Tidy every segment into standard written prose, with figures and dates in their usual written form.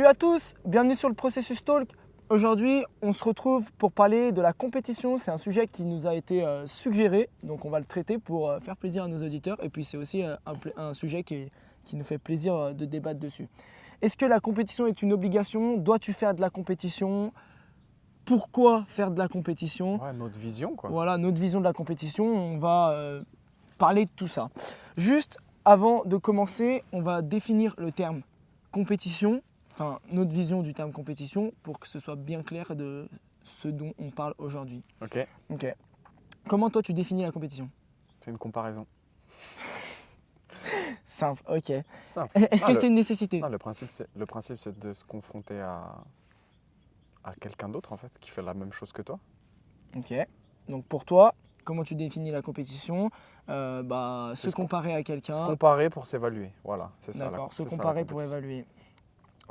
Salut à tous, bienvenue sur le Processus Talk. Aujourd'hui, on se retrouve pour parler de la compétition. C'est un sujet qui nous a été suggéré, donc on va le traiter pour faire plaisir à nos auditeurs. Et puis c'est aussi un sujet qui nous fait plaisir de débattre dessus. Est-ce que la compétition est une obligation? Dois-tu faire de la compétition? Pourquoi faire de la compétition? Ouais, notre vision quoi. Voilà, notre vision de la compétition. On va parler de tout ça. Juste avant de commencer, on va définir le terme compétition. Enfin, notre vision du terme compétition pour que ce soit bien clair de ce dont on parle aujourd'hui. Ok. Comment toi tu définis la compétition? C'est une comparaison. Simple, ok. Simple. Est-ce que c'est une nécessité? Non, le principe c'est de se confronter à quelqu'un d'autre en fait, qui fait la même chose que toi. Ok. Donc pour toi, comment tu définis la compétition? Se comparer à quelqu'un. Se comparer pour s'évaluer, voilà, c'est ça. D'accord, se c'est ça, la comparer pour compétition. évaluer.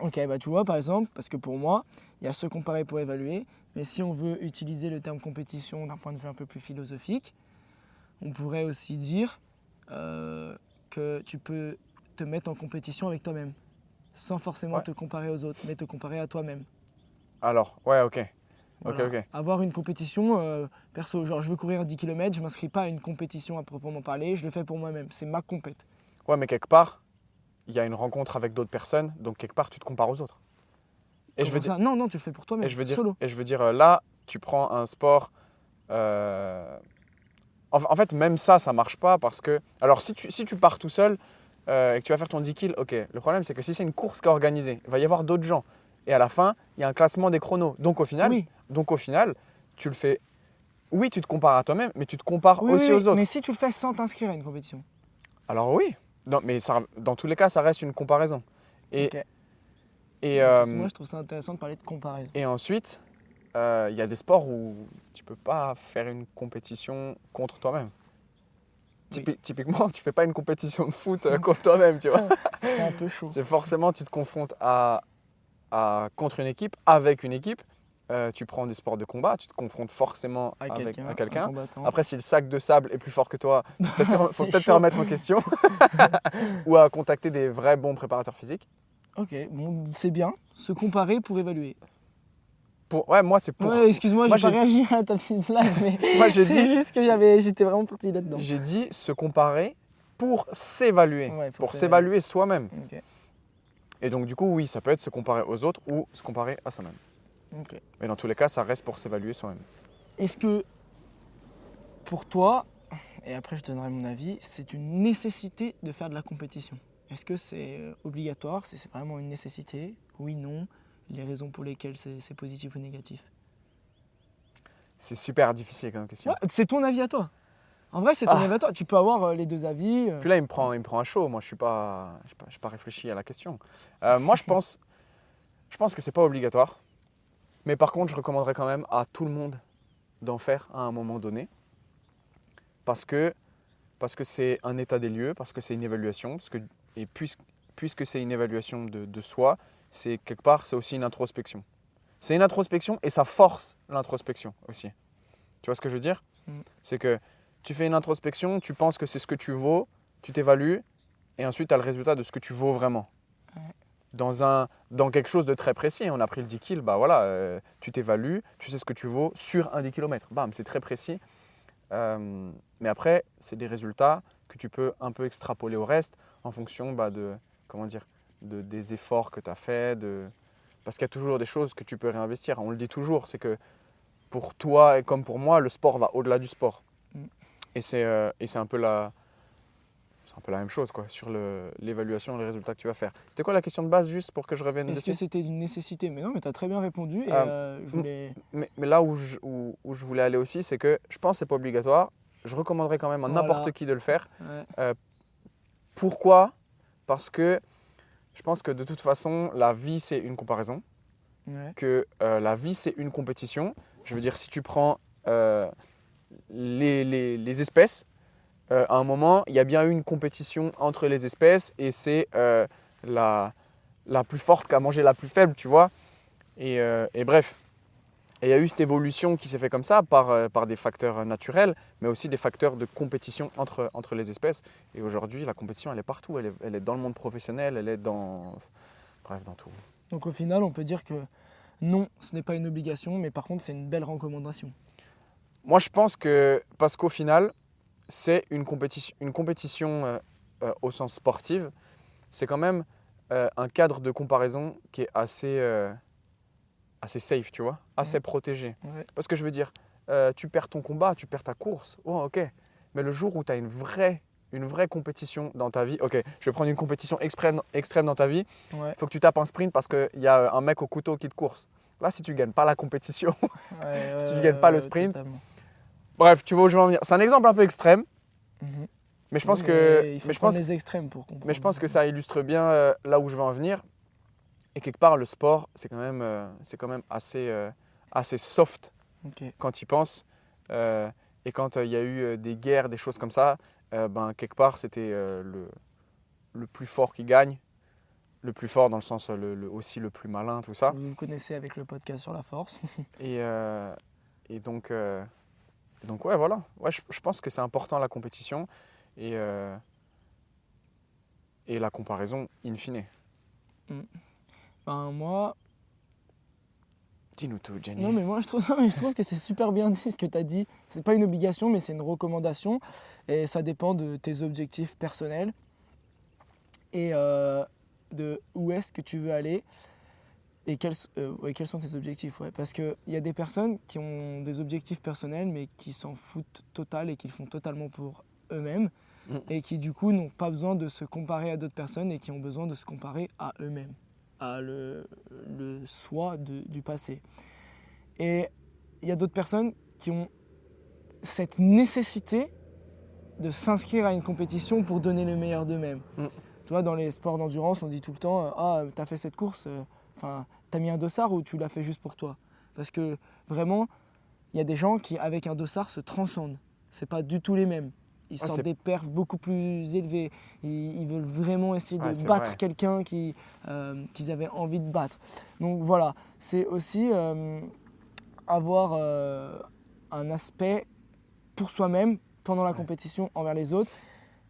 Ok, tu vois par exemple, parce que pour moi, il y a se comparer pour évaluer, mais si on veut utiliser le terme compétition d'un point de vue un peu plus philosophique, on pourrait aussi dire que tu peux te mettre en compétition avec toi-même, sans forcément te comparer aux autres, mais te comparer à toi-même. Alors, ouais, ok. Voilà. Ok. Avoir une compétition, perso, genre je veux courir 10 km, je ne m'inscris pas à une compétition à proprement parler, je le fais pour moi-même, c'est ma compète. Ouais, mais quelque part, il y a une rencontre avec d'autres personnes, donc quelque part tu te compares aux autres. Et je veux dire, Non, tu le fais pour toi-même, solo. Et je veux dire, là, tu prends un sport. En fait, même ça marche pas parce que. Alors, si tu pars tout seul et que tu vas faire ton 10 kills, ok. Le problème, c'est que si c'est une course qui est organisée, il va y avoir d'autres gens. Et à la fin, il y a un classement des chronos. Donc, au final, tu le fais. Oui, tu te compares à toi-même, mais tu te compares aussi aux autres. Mais si tu le fais sans t'inscrire à une compétition. Alors, oui. Non, mais ça, dans tous les cas, ça reste une comparaison. Ok. Et, Moi, je trouve ça intéressant de parler de comparaison. et ensuite, il y a des sports où tu peux pas faire une compétition contre toi-même. Oui. Typiquement, tu fais pas une compétition de foot contre toi-même, tu vois. C'est un peu chaud. C'est forcément, tu te confrontes contre une équipe, avec une équipe. Tu prends des sports de combat, tu te confrontes forcément avec quelqu'un. Après, si le sac de sable est plus fort que toi, faut peut-être te remettre en question. Ou à contacter des vrais bons préparateurs physiques. Ok, bon, c'est bien. Se comparer pour évaluer. Moi, c'est pour. Ouais, excuse-moi, j'ai pas réagi à ta petite blague, mais Moi, c'est juste que j'étais vraiment parti là-dedans. J'ai dit se comparer pour s'évaluer, Ouais, pour s'évaluer soi-même. Ok. Et donc, du coup, oui, ça peut être se comparer aux autres ou se comparer à soi-même. Ok. Mais dans tous les cas, ça reste pour s'évaluer soi-même. Est-ce que, pour toi, et après je donnerai mon avis, c'est une nécessité de faire de la compétition? Est-ce que c'est obligatoire? C'est vraiment une nécessité? Oui, non? Les raisons pour lesquelles c'est positif ou négatif? C'est super difficile comme question. Ouais, c'est ton avis à toi. En vrai, c'est ton avis à toi. Tu peux avoir les deux avis. Puis là, il me prend à chaud. Moi, je suis pas réfléchi à la question. Moi, je pense que c'est pas obligatoire. Mais par contre, je recommanderais quand même à tout le monde d'en faire à un moment donné. Parce que c'est un état des lieux, parce que c'est une évaluation. Et puisque c'est une évaluation de soi, c'est quelque part, c'est aussi une introspection. C'est une introspection et ça force l'introspection aussi. Tu vois ce que je veux dire? C'est que tu fais une introspection, tu penses que c'est ce que tu vaux, tu t'évalues et ensuite tu as le résultat de ce que tu vaux vraiment. Ouais. Dans quelque chose de très précis. On a pris le 10 kills, tu t'évalues, tu sais ce que tu vaux sur un 10 km. Bam, c'est très précis. Mais après, c'est des résultats que tu peux un peu extrapoler au reste en fonction des efforts que tu as faits. Parce qu'il y a toujours des choses que tu peux réinvestir. On le dit toujours, c'est que pour toi et comme pour moi, le sport va au-delà du sport. Et c'est un peu la même chose quoi, sur l'évaluation et les résultats que tu vas faire. C'était quoi la question de base juste pour que je revienne dessus? Est-ce que c'était une nécessité? Mais non, mais tu as très bien répondu. Et je voulais... mais là où je voulais aller aussi, c'est que je pense que ce n'est pas obligatoire. Je recommanderais quand même à n'importe qui de le faire. Ouais. Pourquoi? Parce que je pense que de toute façon, la vie, c'est une comparaison. Ouais. Que la vie, c'est une compétition. Je veux dire, si tu prends les espèces, à un moment, il y a bien eu une compétition entre les espèces et c'est la plus forte qui a mangé la plus faible, tu vois. Et bref. Et il y a eu cette évolution qui s'est fait comme ça par des facteurs naturels, mais aussi des facteurs de compétition entre les espèces. Et aujourd'hui, la compétition, elle est partout. Elle est dans le monde professionnel, elle est dans tout. Donc au final, on peut dire que non, ce n'est pas une obligation, mais par contre, c'est une belle recommandation. Moi, je pense que, parce qu'au final, c'est une compétition au sens sportif, c'est quand même un cadre de comparaison qui est assez safe, tu vois, assez protégé. Ouais. Parce que je veux dire, tu perds ton combat, tu perds ta course, oh, ok. Mais le jour où tu as une vraie compétition dans ta vie, ok, je vais prendre une compétition extrême dans ta vie, Ouais. il faut que tu tapes un sprint parce qu'il y a un mec au couteau qui te course. Là, si tu ne gagnes pas la compétition, si tu ne gagnes pas le sprint, totalement. bref, tu vois où je veux en venir. C'est un exemple un peu extrême, Mhm. mais je Non, pense mais que, il faut mais je prendre pense, les extrêmes pour comprendre. mais je pense que ça illustre bien là où je veux en venir. Et quelque part, le sport, c'est quand même assez soft Ok. quand tu y penses. Et quand il y a eu des guerres, des choses comme ça, ben, quelque part, c'était le plus fort qui gagne. Le plus fort dans le sens aussi le plus malin, tout ça. Vous connaissez avec le podcast sur la force. Et, et donc, ouais, voilà. Ouais, je pense que c'est important la compétition et, euh, et la comparaison in fine. Ben, moi, Dis-nous tout, Jenny. non, mais moi, non, mais je trouve que c'est super bien dit ce que tu as dit. C'est pas une obligation, mais c'est une recommandation. Et ça dépend de tes objectifs personnels et de où est-ce que tu veux aller et quels sont tes objectifs. Ouais. Parce qu'il y a des personnes qui ont des objectifs personnels, mais qui s'en foutent total et qui le font totalement pour eux-mêmes. Mm. Et qui, du coup, n'ont pas besoin de se comparer à d'autres personnes et qui ont besoin de se comparer à eux-mêmes, à le soi du passé. Et il y a d'autres personnes qui ont cette nécessité de s'inscrire à une compétition pour donner le meilleur d'eux-mêmes. Mm. Tu vois, dans les sports d'endurance, on dit tout le temps ah, t'as fait cette course, t'as mis un dossard ou tu l'as fait juste pour toi. Parce que vraiment, il y a des gens qui, avec un dossard, se transcendent. C'est pas du tout les mêmes. Ils Ah, sortent c'est- des perfs beaucoup plus élevés. Ils veulent vraiment essayer Ouais, de c'est battre vrai. quelqu'un qu'ils avaient envie de battre. Donc voilà, c'est aussi avoir un aspect pour soi-même pendant la Ouais. compétition envers les autres.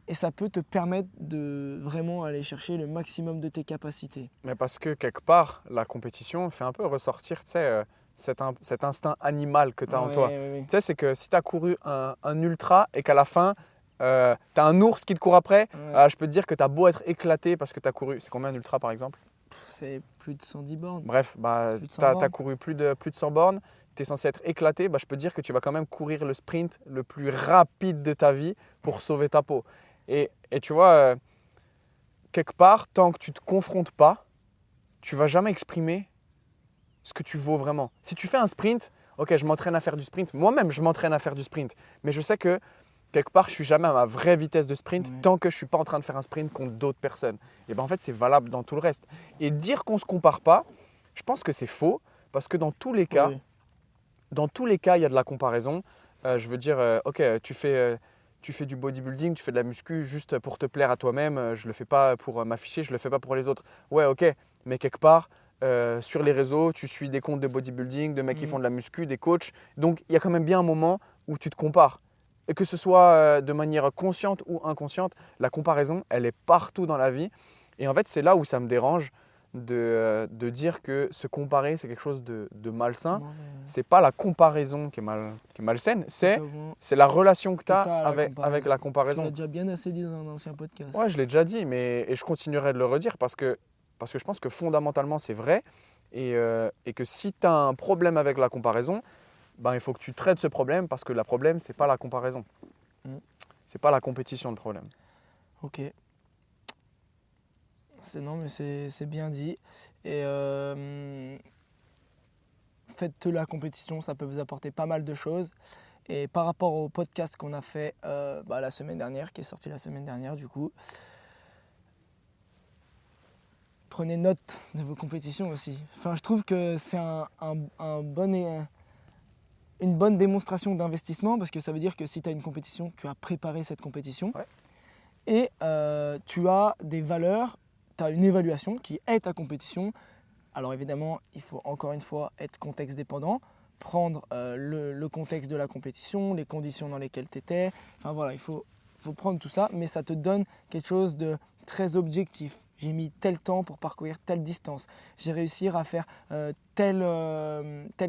Et ça peut te permettre de vraiment aller chercher le maximum de tes capacités. Mais parce que quelque part, la compétition fait un peu ressortir, tu sais, cet instinct animal que tu as en toi. Ouais. Tu sais, c'est que si tu as couru un ultra et qu'à la fin, tu as un ours qui te court après, Ouais. je peux te dire que tu as beau être éclaté parce que tu as couru. C'est combien un ultra par exemple? C'est plus de 110 bornes. Bref, bah, Plus de 100 tu as bornes. couru plus de 100 bornes, tu es censé être éclaté. Bah, je peux te dire que tu vas quand même courir le sprint le plus rapide de ta vie pour sauver ta peau. Et tu vois, quelque part, tant que tu ne te confrontes pas, tu vas jamais exprimer ce que tu vaux vraiment. Si tu fais un sprint, ok, je m'entraîne à faire du sprint. Moi-même, je m'entraîne à faire du sprint. Mais je sais que quelque part, je suis jamais à ma vraie vitesse de sprint Ouais. tant que je suis pas en train de faire un sprint contre d'autres personnes. Et ben en fait, c'est valable dans tout le reste. Et dire qu'on se compare pas, je pense que c'est faux parce que dans tous les cas, Oui. il y a de la comparaison. Je veux dire, ok, tu fais du bodybuilding, tu fais de la muscu juste pour te plaire à toi-même. Je le fais pas pour m'afficher, je le fais pas pour les autres. Ouais, ok, mais quelque part, sur les réseaux, tu suis des comptes de bodybuilding, de mecs qui font de la muscu, des coachs. Donc, il y a quand même bien un moment où tu te compares. Et que ce soit de manière consciente ou inconsciente, la comparaison, elle est partout dans la vie. Et en fait, c'est là où ça me dérange de dire que se comparer, c'est quelque chose de malsain. Non, mais C'est pas la comparaison qui est malsaine, totalement. c'est la relation que tu as Que t'as à la avec la Tu comparaison. l'as déjà bien assez dit dans un ancien podcast. Ouais, je l'ai déjà dit, et je continuerai de le redire parce que je pense que fondamentalement, c'est vrai. Et que si tu as un problème avec la comparaison, ben, il faut que tu traites ce problème parce que le problème, c'est pas la comparaison. Mm. C'est pas la compétition, le problème. Ok. Non, mais c'est bien dit. Et faites la compétition, ça peut vous apporter pas mal de choses. Et par rapport au podcast qu'on a fait la semaine dernière, qui est sorti la semaine dernière du coup, prenez note de vos compétitions aussi. Enfin, je trouve que c'est une bonne démonstration d'investissement parce que ça veut dire que si tu as une compétition, tu as préparé cette compétition. Ouais. Et tu as des valeurs, tu as une évaluation qui est ta compétition. Alors évidemment, il faut encore une fois être contexte dépendant, prendre le contexte de la compétition, les conditions dans lesquelles tu étais. Enfin voilà, il faut prendre tout ça, mais ça te donne quelque chose de très objectif, j'ai mis tel temps pour parcourir telle distance, j'ai réussi à faire tel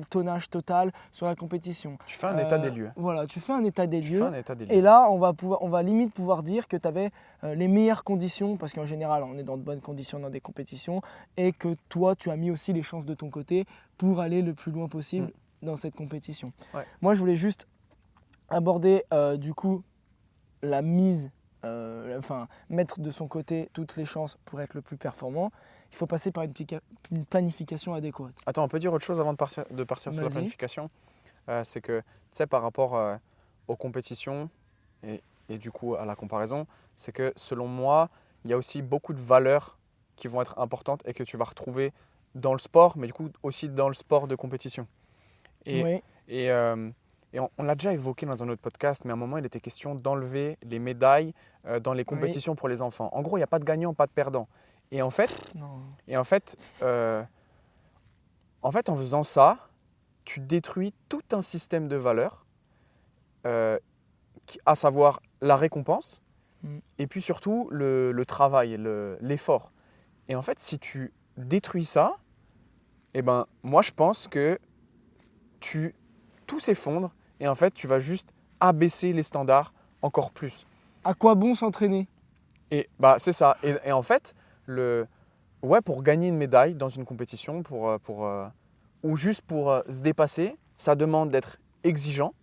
tonnage total sur la compétition. Tu fais un état des lieux. Voilà, tu fais un état des Tu lieux. fais un état des lieux. Et là, on va limite pouvoir dire que tu avais les meilleures conditions, parce qu'en général, on est dans de bonnes conditions dans des compétitions, et que toi, tu as mis aussi les chances de ton côté pour aller le plus loin possible dans cette compétition. Ouais. Moi, je voulais juste aborder du coup la mise, mettre de son côté toutes les chances pour être le plus performant. Il faut passer par une planification adéquate. Attends, on peut dire autre chose avant de partir sur la Vas-y. planification. C'est que, tu sais, par rapport aux compétitions et du coup à la comparaison, c'est que selon moi, il y a aussi beaucoup de valeurs qui vont être importantes et que tu vas retrouver dans le sport, mais du coup aussi dans le sport de compétition. Oui. Et on l'a déjà évoqué dans un autre podcast, mais à un moment, il était question d'enlever les médailles dans les compétitions pour les enfants. En gros, il n'y a pas de gagnant, pas de perdant. Et en fait, en faisant ça, tu détruis tout un système de valeurs, à savoir la récompense, et puis surtout le travail, l'effort. Et en fait, si tu détruis ça, eh ben, moi, je pense que tout s'effondre et en fait, tu vas juste abaisser les standards encore plus. À quoi bon s'entraîner? Et bah, c'est ça. Et en fait, pour gagner une médaille dans une compétition, ou juste pour se dépasser, ça demande d'être exigeant.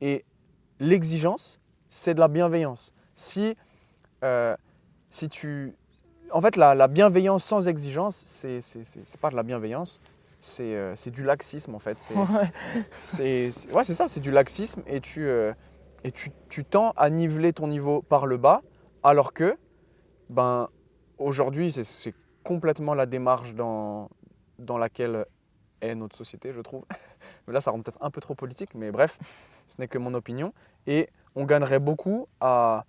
Et l'exigence, c'est de la bienveillance. En fait, la bienveillance sans exigence, c'est pas de la bienveillance, c'est du laxisme en fait. C'est ça, c'est du laxisme et tu tends à niveler ton niveau par le bas, alors que aujourd'hui, c'est complètement la démarche dans laquelle est notre société, je trouve. Mais là, ça rend peut-être un peu trop politique, mais bref, ce n'est que mon opinion. Et on gagnerait beaucoup à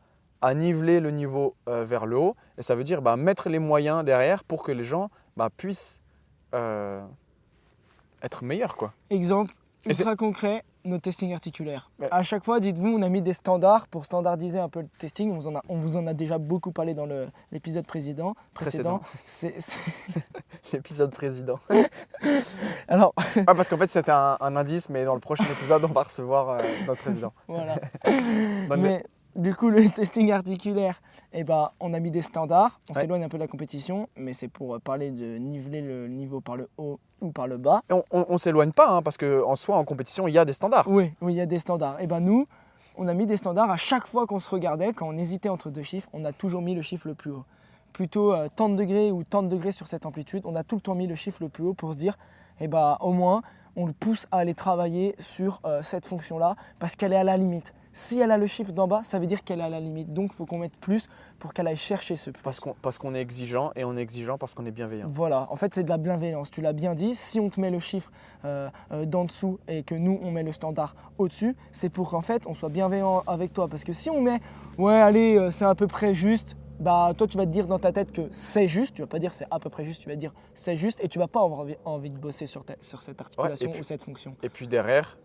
niveler le niveau vers le haut. Et ça veut dire mettre les moyens derrière pour que les gens puissent être meilleurs, quoi. Exemple ultra concret, nos testings articulaires. Ouais. À chaque fois, dites-vous, on a mis des standards pour standardiser un peu le testing. On vous en a déjà beaucoup parlé dans l'épisode précédent. L'épisode président. Alors, parce qu'en fait, c'était un indice, mais dans le prochain épisode, on va recevoir notre président. voilà. Mais du coup, le testing articulaire, on a mis des standards. On s'éloigne un peu de la compétition, mais c'est pour parler de niveler le niveau par le haut ou par le bas. Et on ne s'éloigne pas, parce qu'en soi, en compétition, il y a des standards. Oui, il y a des standards. Nous, on a mis des standards à chaque fois qu'on se regardait, quand on hésitait entre deux chiffres, on a toujours mis le chiffre le plus haut. Plutôt tant de degrés ou tant de degrés sur cette amplitude, on a tout le temps mis le chiffre le plus haut pour se dire, au moins, on le pousse à aller travailler sur cette fonction-là parce qu'elle est à la limite. Si elle a le chiffre d'en bas, ça veut dire qu'elle est à la limite. Donc, il faut qu'on mette plus pour qu'elle aille chercher ce plus. Parce qu'on est exigeant et on est exigeant parce qu'on est bienveillant. Voilà, en fait, c'est de la bienveillance. Tu l'as bien dit, si on te met le chiffre d'en dessous et que nous, on met le standard au-dessus, c'est pour qu'en fait, on soit bienveillant avec toi. Parce que si on met, c'est à peu près juste, toi, tu vas te dire dans ta tête que c'est juste. Tu vas pas dire c'est à peu près juste, tu vas dire c'est juste et tu vas pas avoir envie de bosser sur cette articulation ou cette fonction. Et puis derrière,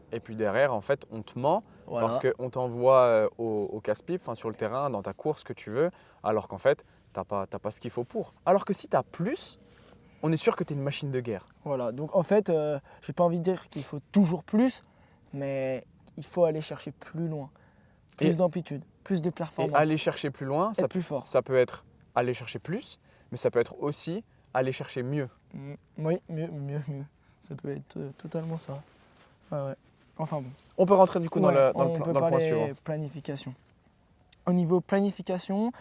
en fait, on te ment parce qu'on t'envoie au casse-pipe, sur le terrain, dans ta course, que tu veux, alors qu'en fait, t'as pas ce qu'il faut pour. Alors que si tu as plus, on est sûr que tu es une machine de guerre. Voilà, donc en fait, j'ai pas envie de dire qu'il faut toujours plus, mais il faut aller chercher plus loin, plus d'amplitude, plus de performance. Et aller chercher plus loin, plus fort. Ça peut être aller chercher plus, mais ça peut être aussi aller chercher mieux. Oui, mieux. Ça peut être totalement ça. Ouais. Enfin bon. On peut rentrer du coup dans le point suivant. Planification. Au niveau planification,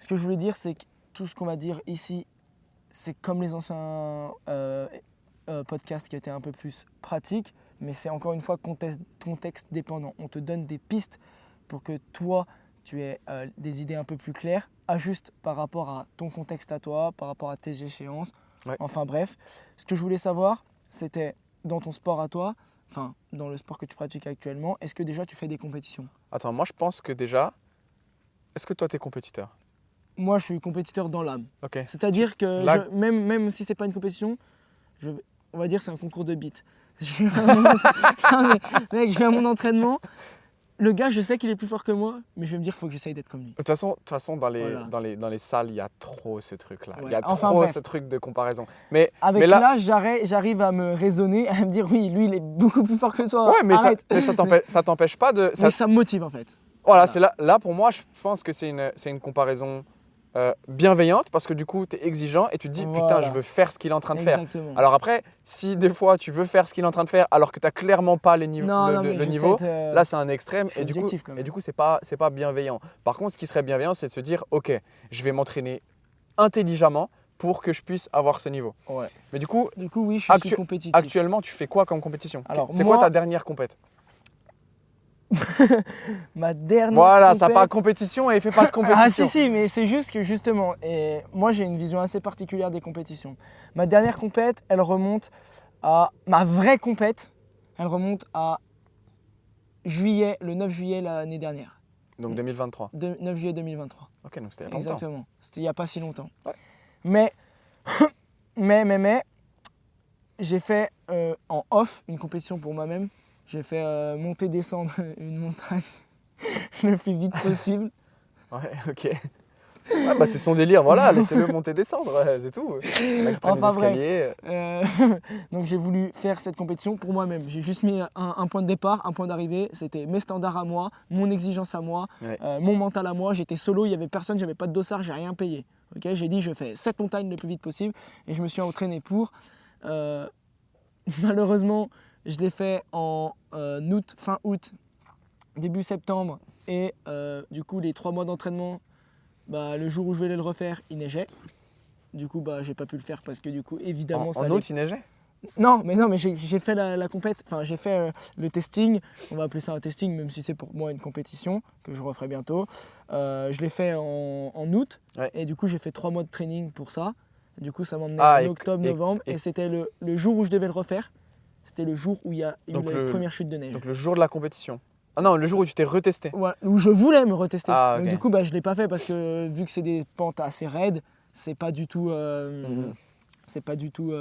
ce que je voulais dire, c'est que tout ce qu'on va dire ici, c'est comme les anciens podcasts qui étaient un peu plus pratiques, mais c'est encore une fois contexte dépendant. On te donne des pistes pour que toi, tu aies des idées un peu plus claires, ajuste par rapport à ton contexte à toi, par rapport à tes échéances. Ouais. Enfin bref, ce que je voulais savoir, c'était dans ton sport à toi, dans le sport que tu pratiques actuellement, est-ce que déjà tu fais des compétitions? Attends, moi je pense que déjà, est-ce que toi tu es compétiteur? Moi je suis compétiteur dans l'âme. Ok. C'est-à-dire que même si c'est pas une compétition, on va dire que c'est un concours de beats. Je vais à mon entraînement, le gars, je sais qu'il est plus fort que moi, mais je vais me dire qu'il faut que j'essaye d'être comme lui. De toute façon dans Voilà. dans les salles, il y a trop ce truc-là. Il Ouais. y a Enfin, trop bref. ce truc de comparaison. Mais Avec là, l'âge, j'arrive à me raisonner, à me dire oui, lui, il est beaucoup plus fort que toi. ouais, mais Arrête. ça t'empêche pas de. Mais ça me motive en fait. Voilà, Voilà. c'est là pour moi, je pense que c'est une comparaison bienveillante parce que du coup, tu es exigeant et tu te dis putain, Voilà. je veux faire ce qu'il est en train de faire. Exactement. Alors après, si des fois tu veux faire ce qu'il est en train de faire alors que tu n'as clairement pas le mais niveau, j'essaie de- là c'est un extrême je suis et du coup, objectif quand même. c'est pas bienveillant. Par contre, ce qui serait bienveillant, c'est de se dire ok, je vais m'entraîner intelligemment pour que je puisse avoir ce niveau. Ouais. Mais du coup, Du coup, oui, je suis compétitif. actuellement, tu fais quoi comme compétition? Alors, C'est moi- quoi ta dernière compète? Ma dernière Voilà, ça compète- parle compétition et il fait pas de compétition. Ah si, mais c'est juste que justement, et moi j'ai une vision assez particulière des compétitions. Ma dernière compète, elle remonte à ma vraie compète, elle remonte à le 9 juillet l'année dernière, Donc 2023. 9 juillet 2023. Ok, donc c'était il y a longtemps. Exactement. C'était il n'y a pas si longtemps. Ouais. Mais, j'ai fait en off une compétition pour moi-même. J'ai fait monter-descendre une montagne le plus vite possible. Ouais, ok. Ouais, bah c'est son délire, voilà, laissez-le monter descendre, ouais, c'est tout. Le mec prend les Enfin, bref. escaliers. Euh, donc j'ai voulu faire cette compétition pour moi-même. J'ai juste mis un point de départ, un point d'arrivée. C'était mes standards à moi, mon exigence à moi, Ouais. mon mental à moi. J'étais solo, il n'y avait personne, j'avais pas de dossard, j'ai rien payé. Ok, j'ai dit je fais cette montagne le plus vite possible et je me suis entraîné pour. Malheureusement, je l'ai fait en fin août, début septembre et du coup les 3 mois d'entraînement. Bah, le jour où je voulais le refaire, il neigeait. Du coup, bah, j'ai pas pu le faire parce que du coup, évidemment, ça En allait- août, il neigeait? Non, mais j'ai fait la compète, enfin j'ai fait le testing, on va appeler ça un testing, même si c'est pour moi une compétition que je referai bientôt. Je l'ai fait en août Ouais. et du coup j'ai fait 3 mois de training pour ça. Du coup ça m'emmenait Ah, en et- octobre, et- novembre et c'était le jour où je devais le refaire. C'était le jour où il y a eu Donc la première chute de neige. Donc le jour de la compétition. Ah non, le jour où tu t'es retesté. Ouais, où je voulais me retester. Ah, Donc ok. du coup bah, je l'ai pas fait parce que vu que c'est des pentes assez raides, c'est pas du tout... Mhm. C'est pas du tout...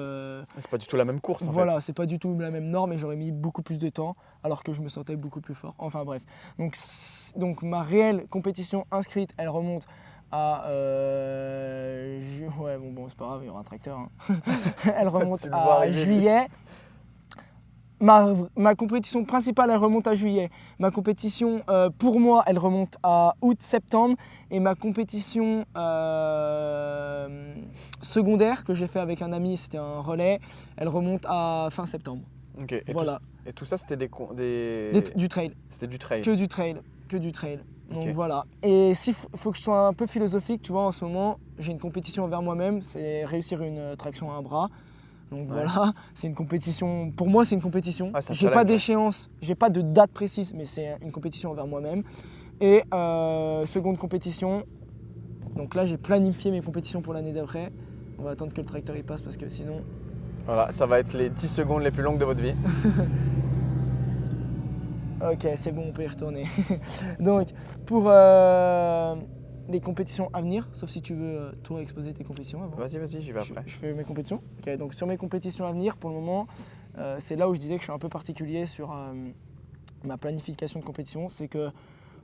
C'est pas du tout la même course en Voilà, c'est pas du tout la même norme et j'aurais mis beaucoup plus de temps alors que je me sentais beaucoup plus fort. Enfin bref. Donc ma réelle compétition inscrite, elle remonte à... Ouais, bon, c'est pas grave, il y aura un tracteur. hein. Elle remonte Tu le vois à arriver, lui. juillet. Ma compétition principale, elle remonte à juillet. Ma compétition, pour moi, elle remonte à août-septembre. Et ma compétition secondaire que j'ai fait avec un ami, c'était un relais, elle remonte à fin septembre. fait. Ok. Et Voilà. tout ça, c'était Du trail. C'était du trail. Que du trail. Que du trail. Donc Ok. voilà. Et s'il faut que je sois un peu philosophique, tu vois, en ce moment, j'ai une compétition envers moi-même, c'est réussir une traction à un bras. Donc Ouais. voilà, c'est une compétition. Pour moi, c'est une compétition. Ah, c'est un J'ai pas challenge, ouais. d'échéance, j'ai pas de date précise, mais c'est une compétition envers moi-même. Et seconde compétition. Donc là, j'ai planifié mes compétitions pour l'année d'après. On va attendre que le tracteur y passe parce que sinon. Voilà, ça va être les 10 secondes les plus longues de votre vie. Ok, c'est bon, on peut y retourner. Donc, pour les compétitions à venir, sauf si tu veux toi exposer tes compétitions avant. Vas-y, j'y vais après. Je fais mes compétitions. Ok, donc sur mes compétitions à venir, pour le moment, c'est là où je disais que je suis un peu particulier sur ma planification de compétition. C'est que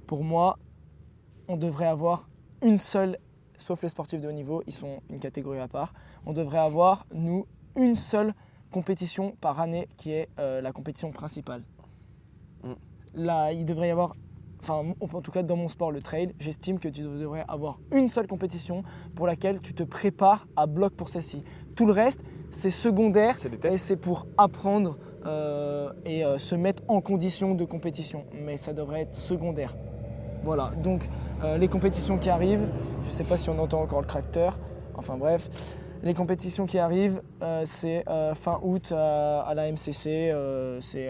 pour moi, on devrait avoir une seule, sauf les sportifs de haut niveau, ils sont une catégorie à part. On devrait avoir, nous, une seule compétition par année qui est la compétition principale. Là, il devrait y avoir, enfin en tout cas dans mon sport, le trail, j'estime que tu devrais avoir une seule compétition pour laquelle tu te prépares à bloc pour celle-ci. Tout le reste, c'est secondaire C'est des et tests. c'est pour apprendre et se mettre en condition de compétition. Mais ça devrait être secondaire. Voilà, donc les compétitions qui arrivent, je ne sais pas si on entend encore le tracteur, enfin bref, les compétitions qui arrivent, c'est fin août à la MCC, c'est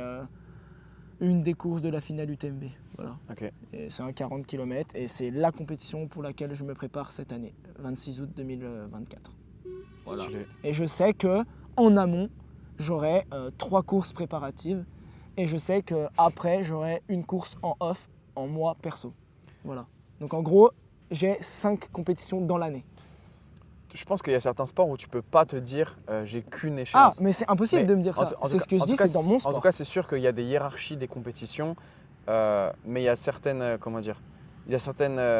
une des courses de la finale UTMB. Voilà. Ok. Et c'est un 40 km et c'est la compétition pour laquelle je me prépare cette année, 26 août 2024. Voilà. Stylé. Et je sais que en amont, j'aurai 3 courses préparatives et je sais qu'après, j'aurai une course en off, en moi perso. Voilà. Donc en gros, j'ai 5 compétitions dans l'année. Je pense qu'il y a certains sports où tu peux pas te dire j'ai qu'une Ah, échéance. mais c'est impossible Mais de me dire ça. en C'est tout ce que je en dis, tout cas, c'est dans mon sport. En tout cas, c'est sûr qu'il y a des hiérarchies des compétitions mais il y a certaines, comment dire, il y a certaines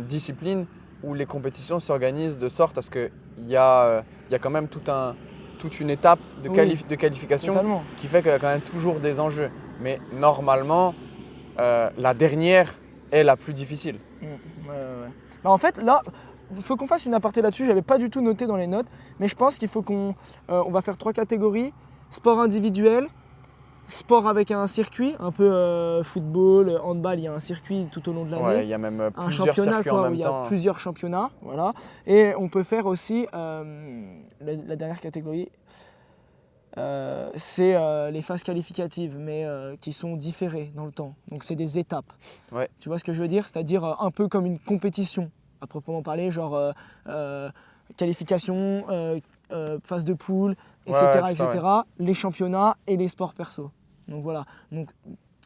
disciplines où les compétitions s'organisent de sorte à ce qu'il y a quand même toute une étape Oui, de qualification totalement. qui fait qu'il y a quand même toujours des enjeux. Mais normalement, la dernière est la plus difficile. Ouais, ouais, ouais. Bah, en fait, là, il faut qu'on fasse une aparté là-dessus. J'avais pas du tout noté dans les notes, mais je pense qu'il faut on va faire 3 catégories. Sport individuel, sport avec un circuit, un peu football, handball, il y a un circuit tout au long de Ouais, l'année. il y a même Un plusieurs championnat circuits en quoi, où même il y a temps. plusieurs championnats, voilà. Et on peut faire aussi la dernière catégorie, c'est les phases qualificatives, mais qui sont différées dans le temps. Donc c'est des étapes. Ouais. Tu vois ce que je veux dire? C'est-à-dire un peu comme une compétition, à proprement parler, genre qualification, phase de poule, Ouais, ouais, etc., tout ça, ouais. etc. Les championnats et les sports perso. Donc voilà. Donc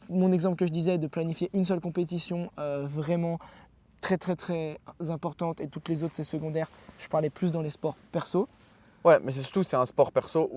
mon exemple que je disais de planifier une seule compétition vraiment très très très importante et toutes les autres c'est secondaire. Je parlais plus dans les sports perso. Ouais, mais c'est un sport perso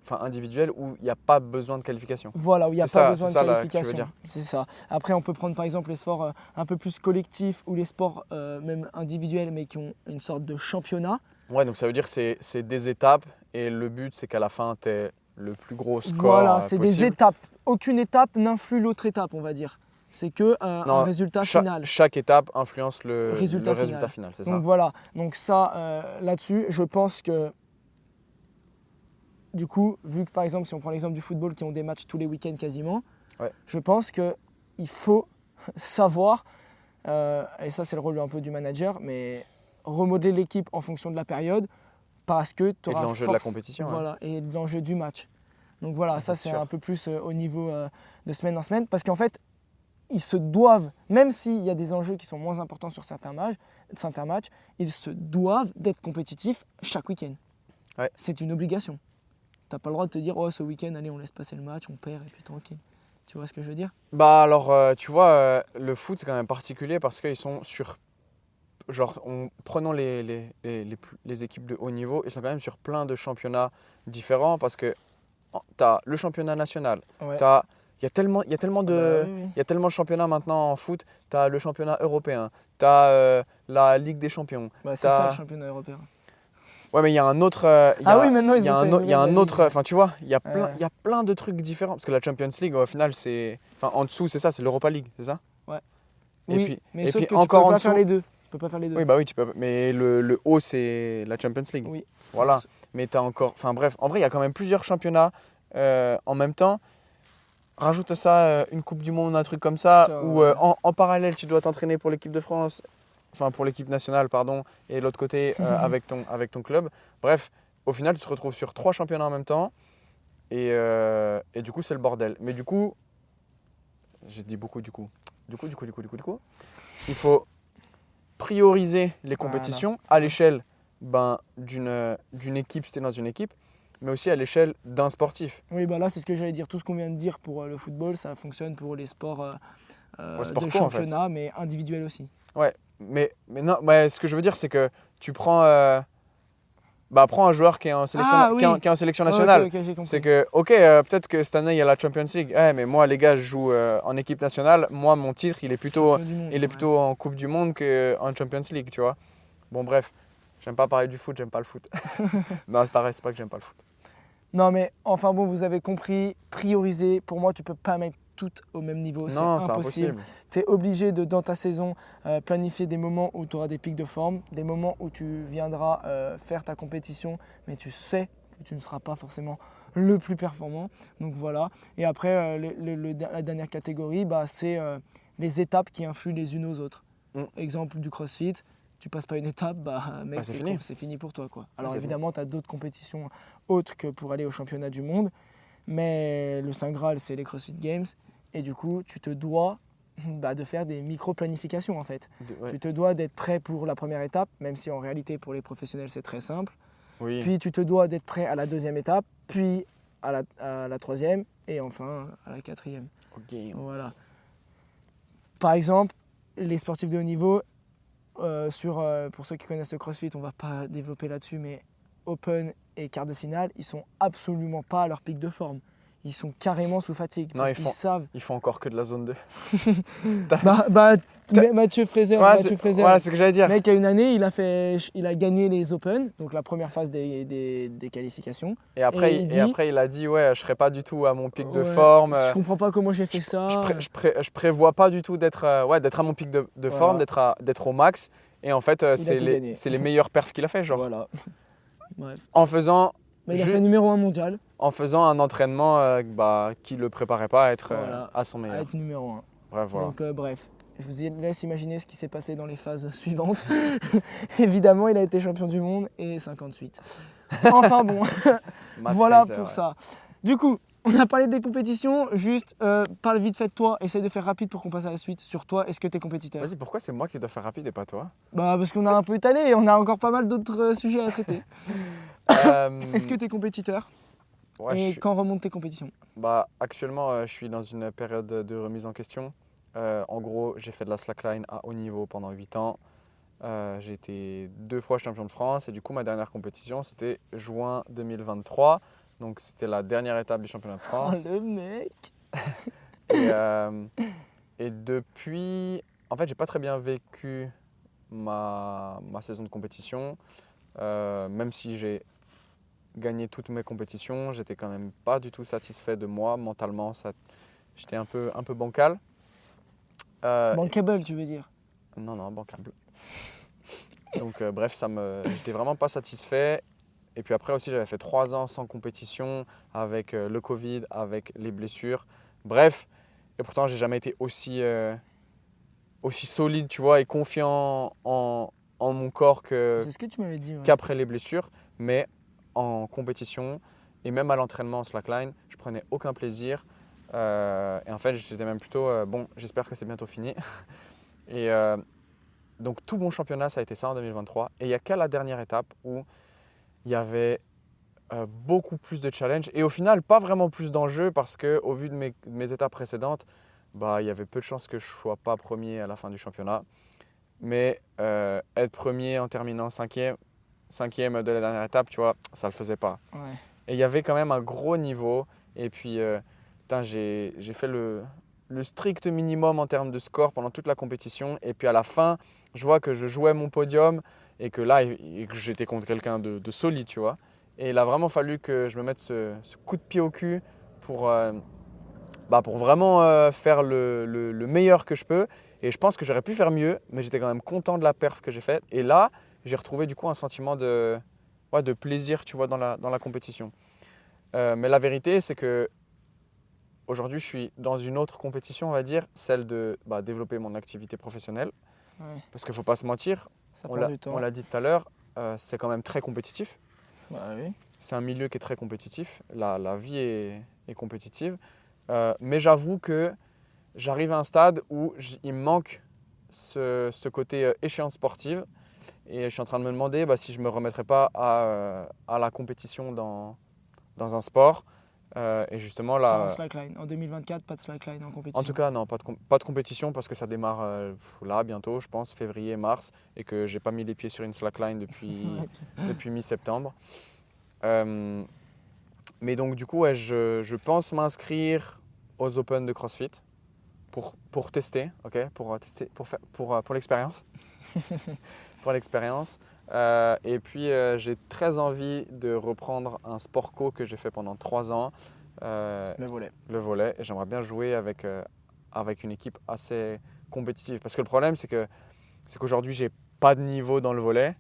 enfin individuel où il n'y a pas besoin de qualification. Voilà, où il n'y a C'est pas ça, besoin c'est de ça là que tu veux qualification. dire. C'est ça. Après, on peut prendre par exemple les sports un peu plus collectifs ou les sports même individuels mais qui ont une sorte de championnat. Ouais, donc ça veut dire que c'est des étapes et le but c'est qu'à la fin tu aies le plus gros score Voilà, c'est des possible. étapes. Aucune étape n'influe l'autre étape, on va dire. C'est que un Non, résultat final. chaque étape influence le Résultat résultat final. final, c'est ça. Donc voilà. Donc ça, là-dessus, je pense que du coup, vu que par exemple, si on prend l'exemple du football qui ont des matchs tous les week-ends quasiment, Ouais. je pense qu'il faut savoir, et ça c'est le rôle un peu du manager, mais remodeler l'équipe en fonction de la période parce que tu Et de auras l'enjeu de la compétition. Hein. voilà, et de l'enjeu du match. Donc voilà, Ouais, ça c'est c'est sûr. un peu plus au niveau de semaine en semaine parce qu'en fait, ils se doivent, même s'il y a des enjeux qui sont moins importants sur certains matchs, ils se doivent d'être compétitifs chaque week-end. Ouais. C'est une obligation. T'as pas le droit de te dire, oh ce week-end, allez, on laisse passer le match, on perd et puis tranquille. Tu vois ce que je veux dire? Bah alors, tu vois, le foot c'est quand même particulier parce qu'ils sont sur, genre, prenons les équipes de haut niveau, ils sont quand même sur plein de championnats différents parce que tu as le championnat national, Ouais. il y a tellement, Ah bah oui, oui. il y a tellement de championnats maintenant en foot, tu as le championnat européen, tu as la Ligue des champions. Bah, c'est ça le T'as- championnat européen. Ouais, mais il y a un autre. Ah oui, maintenant, ils il y a ont fait un, une il y a nouvelle un Ligue, autre. ouais. Enfin, tu vois, il y a Ouais. il y a plein de trucs différents. Parce que la Champions League, au final, c'est. Enfin, en dessous, c'est ça, c'est l'Europa League, c'est ça? Et Oui, puis, mais et sauf puis que encore tu en peux pas faire dessous. les deux. Tu peux pas faire les deux. Oui, bah oui, tu peux. Mais le haut, c'est la Champions League. Oui. Voilà. Mais tu as encore. Enfin, bref, en vrai, il y a quand même plusieurs championnats en même temps. Rajoute à ça une Coupe du Monde, un truc comme ça, Putain, où ouais. en parallèle, tu dois t'entraîner pour l'équipe de France, enfin pour l'équipe nationale, pardon, et l'autre côté avec ton club. Bref, au final, tu te retrouves sur 3 championnats en même temps, et du coup, c'est le bordel. Mais du coup, j'ai dit beaucoup du coup. Du coup, il faut prioriser les compétitions à Ça. l'échelle d'une équipe, si tu es dans une équipe, mais aussi à l'échelle d'un sportif. Oui, bah là, c'est ce que j'allais dire. Tout ce qu'on vient de dire pour le football, ça fonctionne pour les sports le sport de co, en fait. championnat, mais individuels aussi. Ouais, mais non, ce que je veux dire, c'est que tu prends, prends un joueur qui est en sélection, Ah oui. qui est en sélection Ouais, nationale. ok, j'ai compris. C'est que, ok, peut-être que cette année il y a la Champions League. Ouais, mais moi, les gars, je joue en équipe nationale. Moi, mon titre, il est plutôt Champion du monde, il est ouais. plutôt en Coupe du Monde qu'en Champions League, tu vois. Bon, bref, j'aime pas parler du foot, j'aime pas le foot. Non, c'est pareil, c'est pas que j'aime pas le foot. Non, mais enfin bon, vous avez compris, prioriser. Pour moi, tu peux pas mettre toutes au même niveau. Non, C'est c'est impossible. impossible. Tu es obligé de, dans ta saison, planifier des moments où tu auras des pics de forme, des moments où tu viendras faire ta compétition, mais tu sais que tu ne seras pas forcément le plus performant. Donc voilà. Et après, la dernière catégorie, bah, c'est les étapes qui influent les unes aux autres. Mm. Exemple du CrossFit. Tu passes pas une étape, bah mec, c'est fini. c'est fini pour toi, quoi. Alors C'est évidemment, tu as d'autres compétitions autres que pour aller au championnat du monde, mais le Saint Graal, c'est les CrossFit Games, et du coup, tu te dois de faire des micro-planifications en fait. Ouais. Tu te dois d'être prêt pour la première étape, même si en réalité pour les professionnels c'est très simple. Oui. Puis tu te dois d'être prêt à la deuxième étape, puis à la troisième, et enfin à la quatrième. Ok. Voilà. Par exemple, les sportifs de haut niveau, pour ceux qui connaissent le CrossFit, on ne va pas développer là-dessus, mais Open et quart de finale, ils sont absolument pas à leur pic de forme. ils sont carrément sous fatigue. Non, Parce qu'ils savent. Ils font encore que de la zone 2. Mathieu Fraser, Voilà, c'est ce que j'allais dire. le mec, il y a une année, il a gagné les Open, donc la première phase des qualifications. Et après, il il a dit ouais, je serai pas du tout à mon pic de Ouais, forme. Je comprends pas comment j'ai fait ça. Je prévois pas du tout d'être à mon pic de forme, d'être au max. Et en fait, c'est les meilleurs perfs qu'il a fait, genre. Voilà. Bref. En faisant. Mais il a fait numéro 1 mondial. En faisant un entraînement qui le préparait pas à être à son À meilleur. être numéro 1. Bref, voilà. Donc bref, je vous laisse imaginer ce qui s'est passé dans les phases suivantes. Évidemment, il a été champion du monde et 58. Enfin bon, voilà pour ça. Du coup, on a parlé des compétitions. Juste, parle vite fait de toi. Essaye de faire rapide pour qu'on passe à la suite. Sur toi, est-ce que tu es compétiteur? Vas-y, pourquoi c'est moi qui dois faire rapide et pas toi? Bah parce qu'on a un peu étalé et on a encore pas mal d'autres sujets à traiter. Est-ce que tu es compétiteur? Et quand remontent tes compétitions? Bah, actuellement, je suis dans une période de remise en question. En gros, j'ai fait de la slackline à haut niveau pendant 8 ans. J'ai été 2 fois champion de France et du coup, ma dernière compétition, c'était juin 2023. Donc, c'était la dernière étape du championnat de France. Oh, le mec. Et depuis, en fait, j'ai pas très bien vécu ma saison de compétition. Même si j'ai gagné toutes mes compétitions, j'étais quand même pas du tout satisfait de moi. Mentalement, j'étais un peu bancal. Bankable, tu veux dire? Non, bancable. Donc bref, j'étais vraiment pas satisfait. Et puis après aussi, j'avais fait 3 ans sans compétition avec le Covid, avec les blessures. Bref, et pourtant, j'ai jamais été aussi solide, tu vois, et confiant en mon corps C'est ce que tu m'avais dit. Ouais. qu'après les blessures. Mais en compétition et même à l'entraînement en slackline, je prenais aucun plaisir. Et en fait, j'étais même plutôt bon, j'espère que c'est bientôt fini. Et donc, tout mon championnat, ça a été ça en 2023. Et il n'y a qu'à la dernière étape où il y avait beaucoup plus de challenges. Et au final, pas vraiment plus d'enjeux parce qu'au vu de mes étapes précédentes, bah, il y avait peu de chances que je ne sois pas premier à la fin du championnat. Mais être premier en terminant cinquième de la dernière étape, tu vois, ça ne le faisait pas. Ouais. Et il y avait quand même un gros niveau. Et puis, j'ai fait le strict minimum en termes de score pendant toute la compétition. Et puis à la fin, je vois que je jouais mon podium et que là, et que j'étais contre quelqu'un de solide, tu vois. Et il a vraiment fallu que je me mette ce coup de pied au cul pour vraiment faire le meilleur que je peux. Et je pense que j'aurais pu faire mieux, mais j'étais quand même content de la perf que j'ai faite. Et là, j'ai retrouvé du coup un sentiment de plaisir, tu vois, dans la compétition. Mais la vérité, c'est que aujourd'hui, je suis dans une autre compétition, on va dire, celle de développer mon activité professionnelle. Ouais. Parce qu'il ne faut pas se mentir, Ça prend du temps. on l'a dit tout à l'heure, c'est quand même très compétitif. Bah, oui. C'est un milieu qui est très compétitif. La vie est compétitive. Mais j'avoue que j'arrive à un stade où il me manque ce côté échéance sportive. Et je suis en train de me demander si je ne me remettrais pas à la compétition dans un sport. Et justement là. Pas en slackline. En 2024, pas de slackline en compétition. En tout cas, non, pas de compétition parce que ça démarre là bientôt, je pense, février, mars, et que j'ai pas mis les pieds sur une slackline depuis mi-septembre. Mais donc du coup, ouais, je pense m'inscrire aux Open de CrossFit pour tester, ok, pour l'expérience, pour l'expérience. Et puis j'ai très envie de reprendre un sport co que j'ai fait pendant 3 ans. Le volley. Le volley. Et j'aimerais bien jouer avec une équipe assez compétitive. Parce que le problème, c'est qu'aujourd'hui, j'ai pas de niveau dans le volley,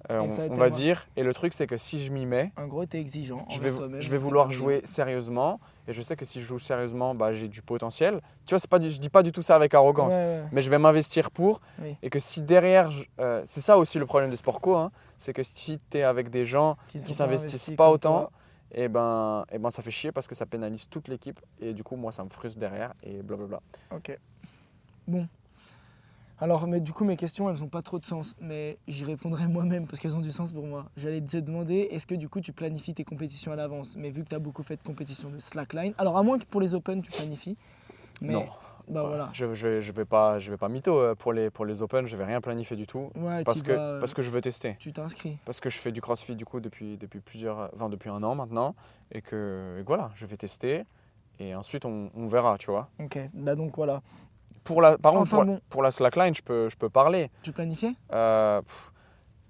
on va dire. Et le truc, c'est que si je m'y mets, en gros, tu es exigeant. je vais vouloir jouer sérieusement. Et je sais que si je joue sérieusement, j'ai du potentiel. Tu vois, je dis pas du tout ça avec arrogance. Ouais. Mais je vais m'investir pour. Oui. Et que si derrière, c'est ça aussi le problème des sports co, hein, c'est que si tu es avec des gens qui s'investissent pas autant, et ben ça fait chier parce que ça pénalise toute l'équipe. Et du coup, moi, ça me frustre derrière et blablabla. Ok. Bon. Alors, mais du coup, mes questions, elles n'ont pas trop de sens, mais j'y répondrai moi-même parce qu'elles ont du sens pour moi. J'allais te demander, est-ce que du coup, tu planifies tes compétitions à l'avance? Mais vu que tu as beaucoup fait de compétitions de slackline, alors à moins que pour les Open, tu planifies. Mais... Bah Ouais, voilà. je vais pas mytho pour les Open, je vais rien planifier du tout Ouais, parce que je veux tester. tu t'inscris. Parce que je fais du CrossFit du coup depuis depuis 1 an maintenant et que voilà, je vais tester et ensuite on verra, tu vois. Ok, bah donc voilà. Par contre, Enfin bon, pour la slackline, je peux parler. tu planifiais? De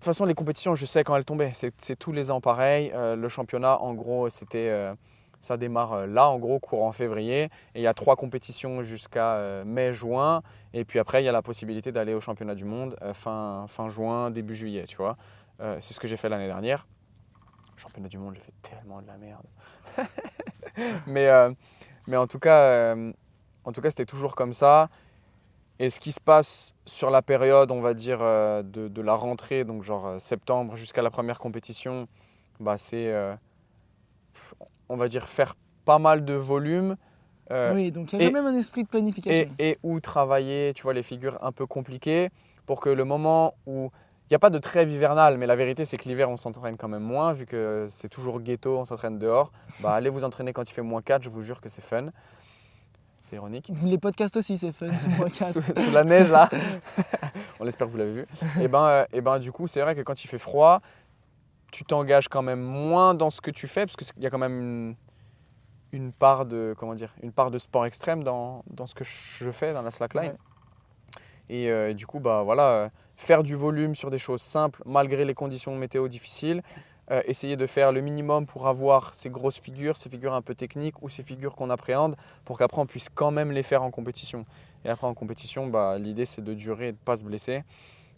toute façon, les compétitions, je sais quand elles tombaient. C'est tous les ans pareil. Le championnat, en gros, ça démarre là, en gros, courant février. Et il y a 3 compétitions jusqu'à mai-juin. Et puis après, il y a la possibilité d'aller au championnat du monde fin juin, début juillet, tu vois. C'est ce que j'ai fait l'année dernière. Championnat du monde, j'ai fait tellement de la merde. mais, euh, mais en tout cas, c'était toujours comme ça. Et ce qui se passe sur la période, on va dire, de la rentrée, donc genre septembre jusqu'à la première compétition, bah c'est, on va dire, faire pas mal de volume Oui, donc il y a quand et, même un esprit de planification. et où travailler, tu vois, les figures un peu compliquées pour que le moment où il n'y a pas de trêve hivernale, mais la vérité c'est que l'hiver on s'entraîne quand même moins, vu que c'est toujours ghetto, on s'entraîne dehors, bah allez vous entraîner quand il fait -4, je vous jure que c'est fun. C'est ironique. Les podcasts aussi, c'est fun, c'est moins 4. Sous la neige là, on espère que vous l'avez vu. Et ben du coup, c'est vrai que quand il fait froid, tu t'engages quand même moins dans ce que tu fais parce qu'il y a quand même une part de comment dire, une part de sport extrême dans ce que je fais dans la slackline. Ouais. Et du coup, bah voilà, faire du volume sur des choses simples malgré les conditions météo difficiles. Essayer de faire le minimum pour avoir ces grosses figures, ces figures un peu techniques ou ces figures qu'on appréhende pour qu'après on puisse quand même les faire en compétition. Et après en compétition, bah, l'idée c'est de durer et de ne pas se blesser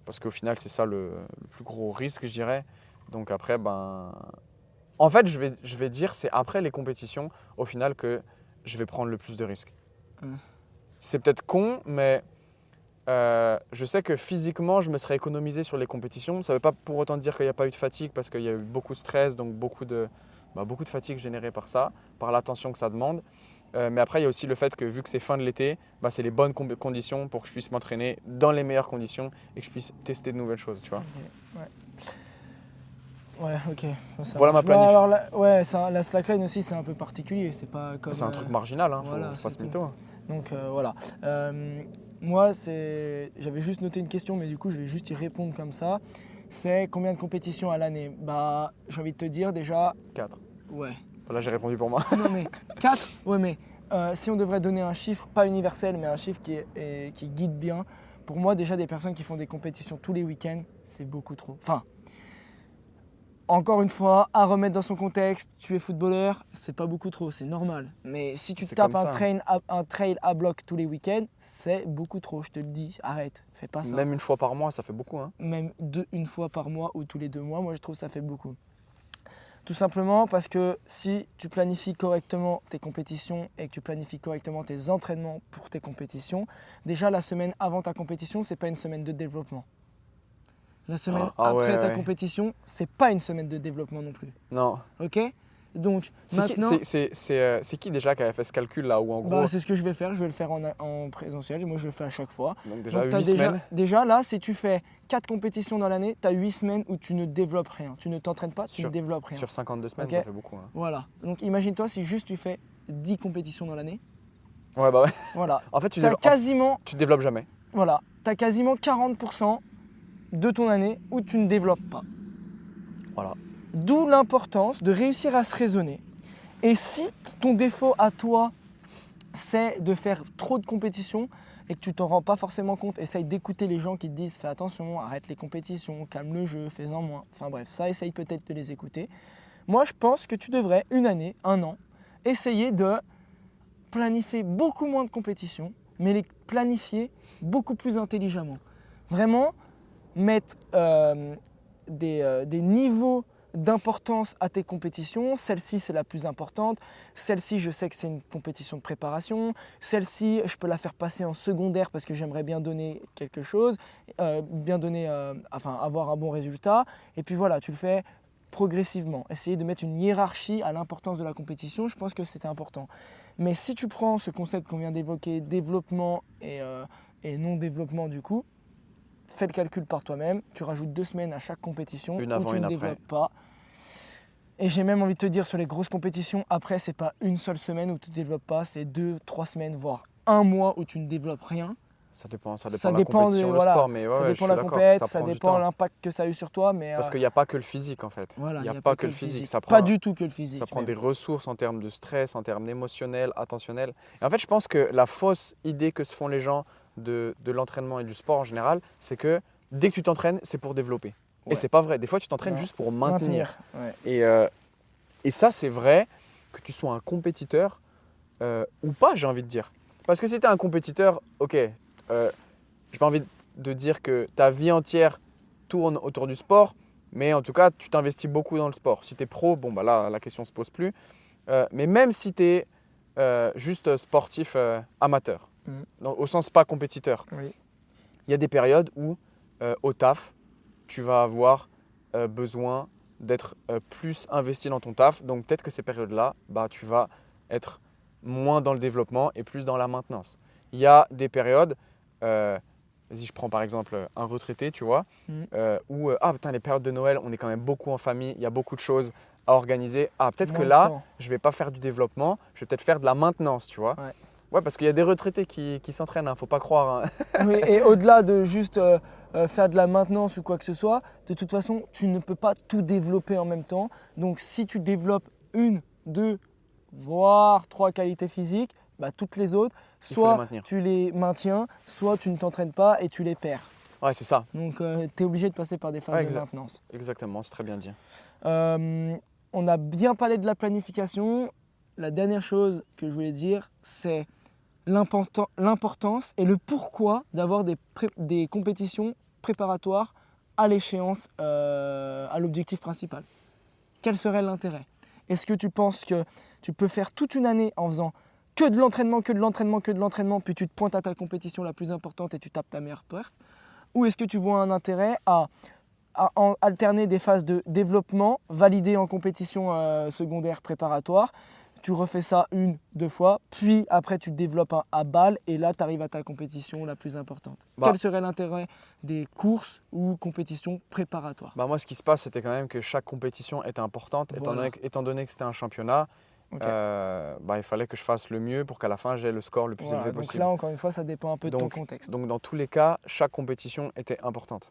parce qu'au final c'est ça le plus gros risque je dirais. Donc après, ben, en fait je vais dire c'est après les compétitions au final que je vais prendre le plus de risques. C'est peut-être con mais je sais que physiquement, je me serais économisé sur les compétitions. Ça ne veut pas pour autant dire qu'il n'y a pas eu de fatigue parce qu'il y a eu beaucoup de stress, donc beaucoup de fatigue générée par ça, par l'attention que ça demande. Mais après, il y a aussi le fait que vu que c'est fin de l'été, bah, c'est les bonnes conditions pour que je puisse m'entraîner dans les meilleures conditions et que je puisse tester de nouvelles choses, tu vois. Ok, ouais, ok. Ça Voilà marche. ma planif. Alors, ouais, la slackline aussi, c'est un peu particulier. C'est pas comme. C'est un truc marginal, hein, voilà, faut pas c'est se tout. mytho. Donc voilà. Moi, j'avais juste noté une question, mais du coup, je vais juste y répondre comme ça. C'est combien de compétitions à l'année? Bah, j'ai envie de te dire déjà. 4. Ouais. Là, j'ai répondu pour moi. Non, mais 4? Ouais, mais si on devrait donner un chiffre, pas universel, mais un chiffre qui guide bien, pour moi, déjà, des personnes qui font des compétitions tous les week-ends, c'est beaucoup trop. Enfin, encore une fois, à remettre dans son contexte, tu es footballeur, c'est pas beaucoup trop, c'est normal. Mais si tu C'est tapes comme un trail à bloc tous les week-ends, c'est beaucoup trop, je te le dis, arrête, fais pas ça. Même une fois par mois, ça fait beaucoup. Hein. Même une fois par mois ou tous les 2 mois, moi je trouve que ça fait beaucoup. Tout simplement parce que si tu planifies correctement tes compétitions et que tu planifies correctement tes entraînements pour tes compétitions, déjà la semaine avant ta compétition, c'est pas une semaine de développement. La semaine après ta compétition, c'est pas une semaine de développement non plus. Non. Ok? Donc maintenant, c'est qui déjà qui avait fait ce calcul là où en gros. c'est ce que je vais faire. Je vais le faire en présentiel. Moi, je le fais à chaque fois. Donc déjà Donc, 8 semaines. Déjà là, si tu fais 4 compétitions dans l'année, tu as 8 semaines où tu ne développes rien. Tu ne t'entraînes pas, tu ne développes rien. Sur 52 semaines, Ok. ça fait beaucoup. Hein. Voilà. Donc imagine-toi si juste tu fais 10 compétitions dans l'année. Ouais, bah ouais. Voilà. En fait, tu T'as développes jamais. Voilà. Tu as quasiment 40% de ton année où tu ne développes pas. Voilà. D'où l'importance de réussir à se raisonner. Et si ton défaut à toi, c'est de faire trop de compétitions et que tu t'en rends pas forcément compte, essaye d'écouter les gens qui te disent fais attention, arrête les compétitions, calme le jeu, fais-en moins. Enfin bref, ça, essaye peut-être de les écouter. Moi, je pense que tu devrais, une année, 1 an, essayer de planifier beaucoup moins de compétitions, mais les planifier beaucoup plus intelligemment. Vraiment mettre des niveaux d'importance à tes compétitions. Celle-ci, c'est la plus importante. Celle-ci, je sais que c'est une compétition de préparation. Celle-ci, je peux la faire passer en secondaire parce que j'aimerais bien donner quelque chose, avoir un bon résultat. Et puis voilà, tu le fais progressivement. Essayer de mettre une hiérarchie à l'importance de la compétition, je pense que c'est important. Mais si tu prends ce concept qu'on vient d'évoquer, développement et non-développement du coup, fais le calcul par toi-même, tu rajoutes 2 semaines à chaque compétition Une où avant, tu une ne après. développes pas. Et j'ai même envie de te dire sur les grosses compétitions, après c'est pas une seule semaine où tu ne développes pas, c'est 2, 3 semaines, voire un mois où tu ne développes rien. Ça dépend de la dépend compétition, le voilà, sport, mais ouais, ça ouais, je dépend suis de la d'accord, compète, ça prend du dépend de temps. l'impact que ça a eu sur toi. Mais Parce qu'il n'y a pas que le physique en fait. voilà, Il n'y a pas que le physique. Ça pas prend, du tout que le physique. ça prend même. des ressources en termes de stress, en termes émotionnels, attentionnels. Et en fait, je pense que la fausse idée que se font les gens de l'entraînement et du sport en général, c'est que dès que tu t'entraînes, c'est pour développer. Ouais. Et c'est pas vrai. Des fois, tu t'entraînes Non. juste pour maintenir. Ouais. Et ça, c'est vrai que tu sois un compétiteur ou pas, j'ai envie de dire. Parce que si tu es un compétiteur, ok, j'ai pas envie de dire que ta vie entière tourne autour du sport, mais en tout cas, tu t'investis beaucoup dans le sport. Si tu es pro, bon, bah là, la question ne se pose plus. Mais même si tu es juste sportif amateur, au sens pas compétiteur, Oui. il y a des périodes où, au taf, tu vas avoir besoin d'être plus investi dans ton taf. Donc peut-être que ces périodes-là, bah, tu vas être moins dans le développement et plus dans la maintenance. Il y a des périodes, vas-y, je prends par exemple un retraité, tu vois, où ah putain, les périodes de Noël, on est quand même beaucoup en famille, il y a beaucoup de choses à organiser. Ah, peut-être que là, je ne vais pas faire du développement, je vais peut-être faire de la maintenance, tu vois. Ouais, parce qu'il y a des retraités qui s'entraînent, hein, faut pas croire. Hein. Oui, et au-delà de juste faire de la maintenance ou quoi que ce soit, de toute façon, tu ne peux pas tout développer en même temps. Donc, si tu développes une, deux, voire trois qualités physiques, bah, toutes les autres, soit tu les maintiens, soit tu ne t'entraînes pas et tu les perds. Ouais, c'est ça. Donc, tu es obligé de passer par des phases de maintenance. Exactement, c'est très bien dit. On a bien parlé de la planification. La dernière chose que je voulais dire, c'est l'importance et le pourquoi d'avoir des compétitions préparatoires à l'échéance, à l'objectif principal. Quel serait l'intérêt? Est-ce que tu penses que tu peux faire toute une année en faisant que de l'entraînement, puis tu te pointes à ta compétition la plus importante et tu tapes ta meilleure perf? Ou est-ce que tu vois un intérêt à alterner des phases de développement validées en compétition secondaire préparatoire? Tu refais ça une, deux fois, puis après tu te développes à balle et là tu arrives à ta compétition la plus importante. Quel serait l'intérêt des courses ou compétitions préparatoires? Moi, ce qui se passe, c'était quand même que chaque compétition était importante, étant donné que c'était un championnat. Il fallait que je fasse le mieux pour qu'à la fin j'ai le score le plus élevé possible. Donc là, encore une fois, ça dépend un peu de ton contexte. Donc dans tous les cas, chaque compétition était importante.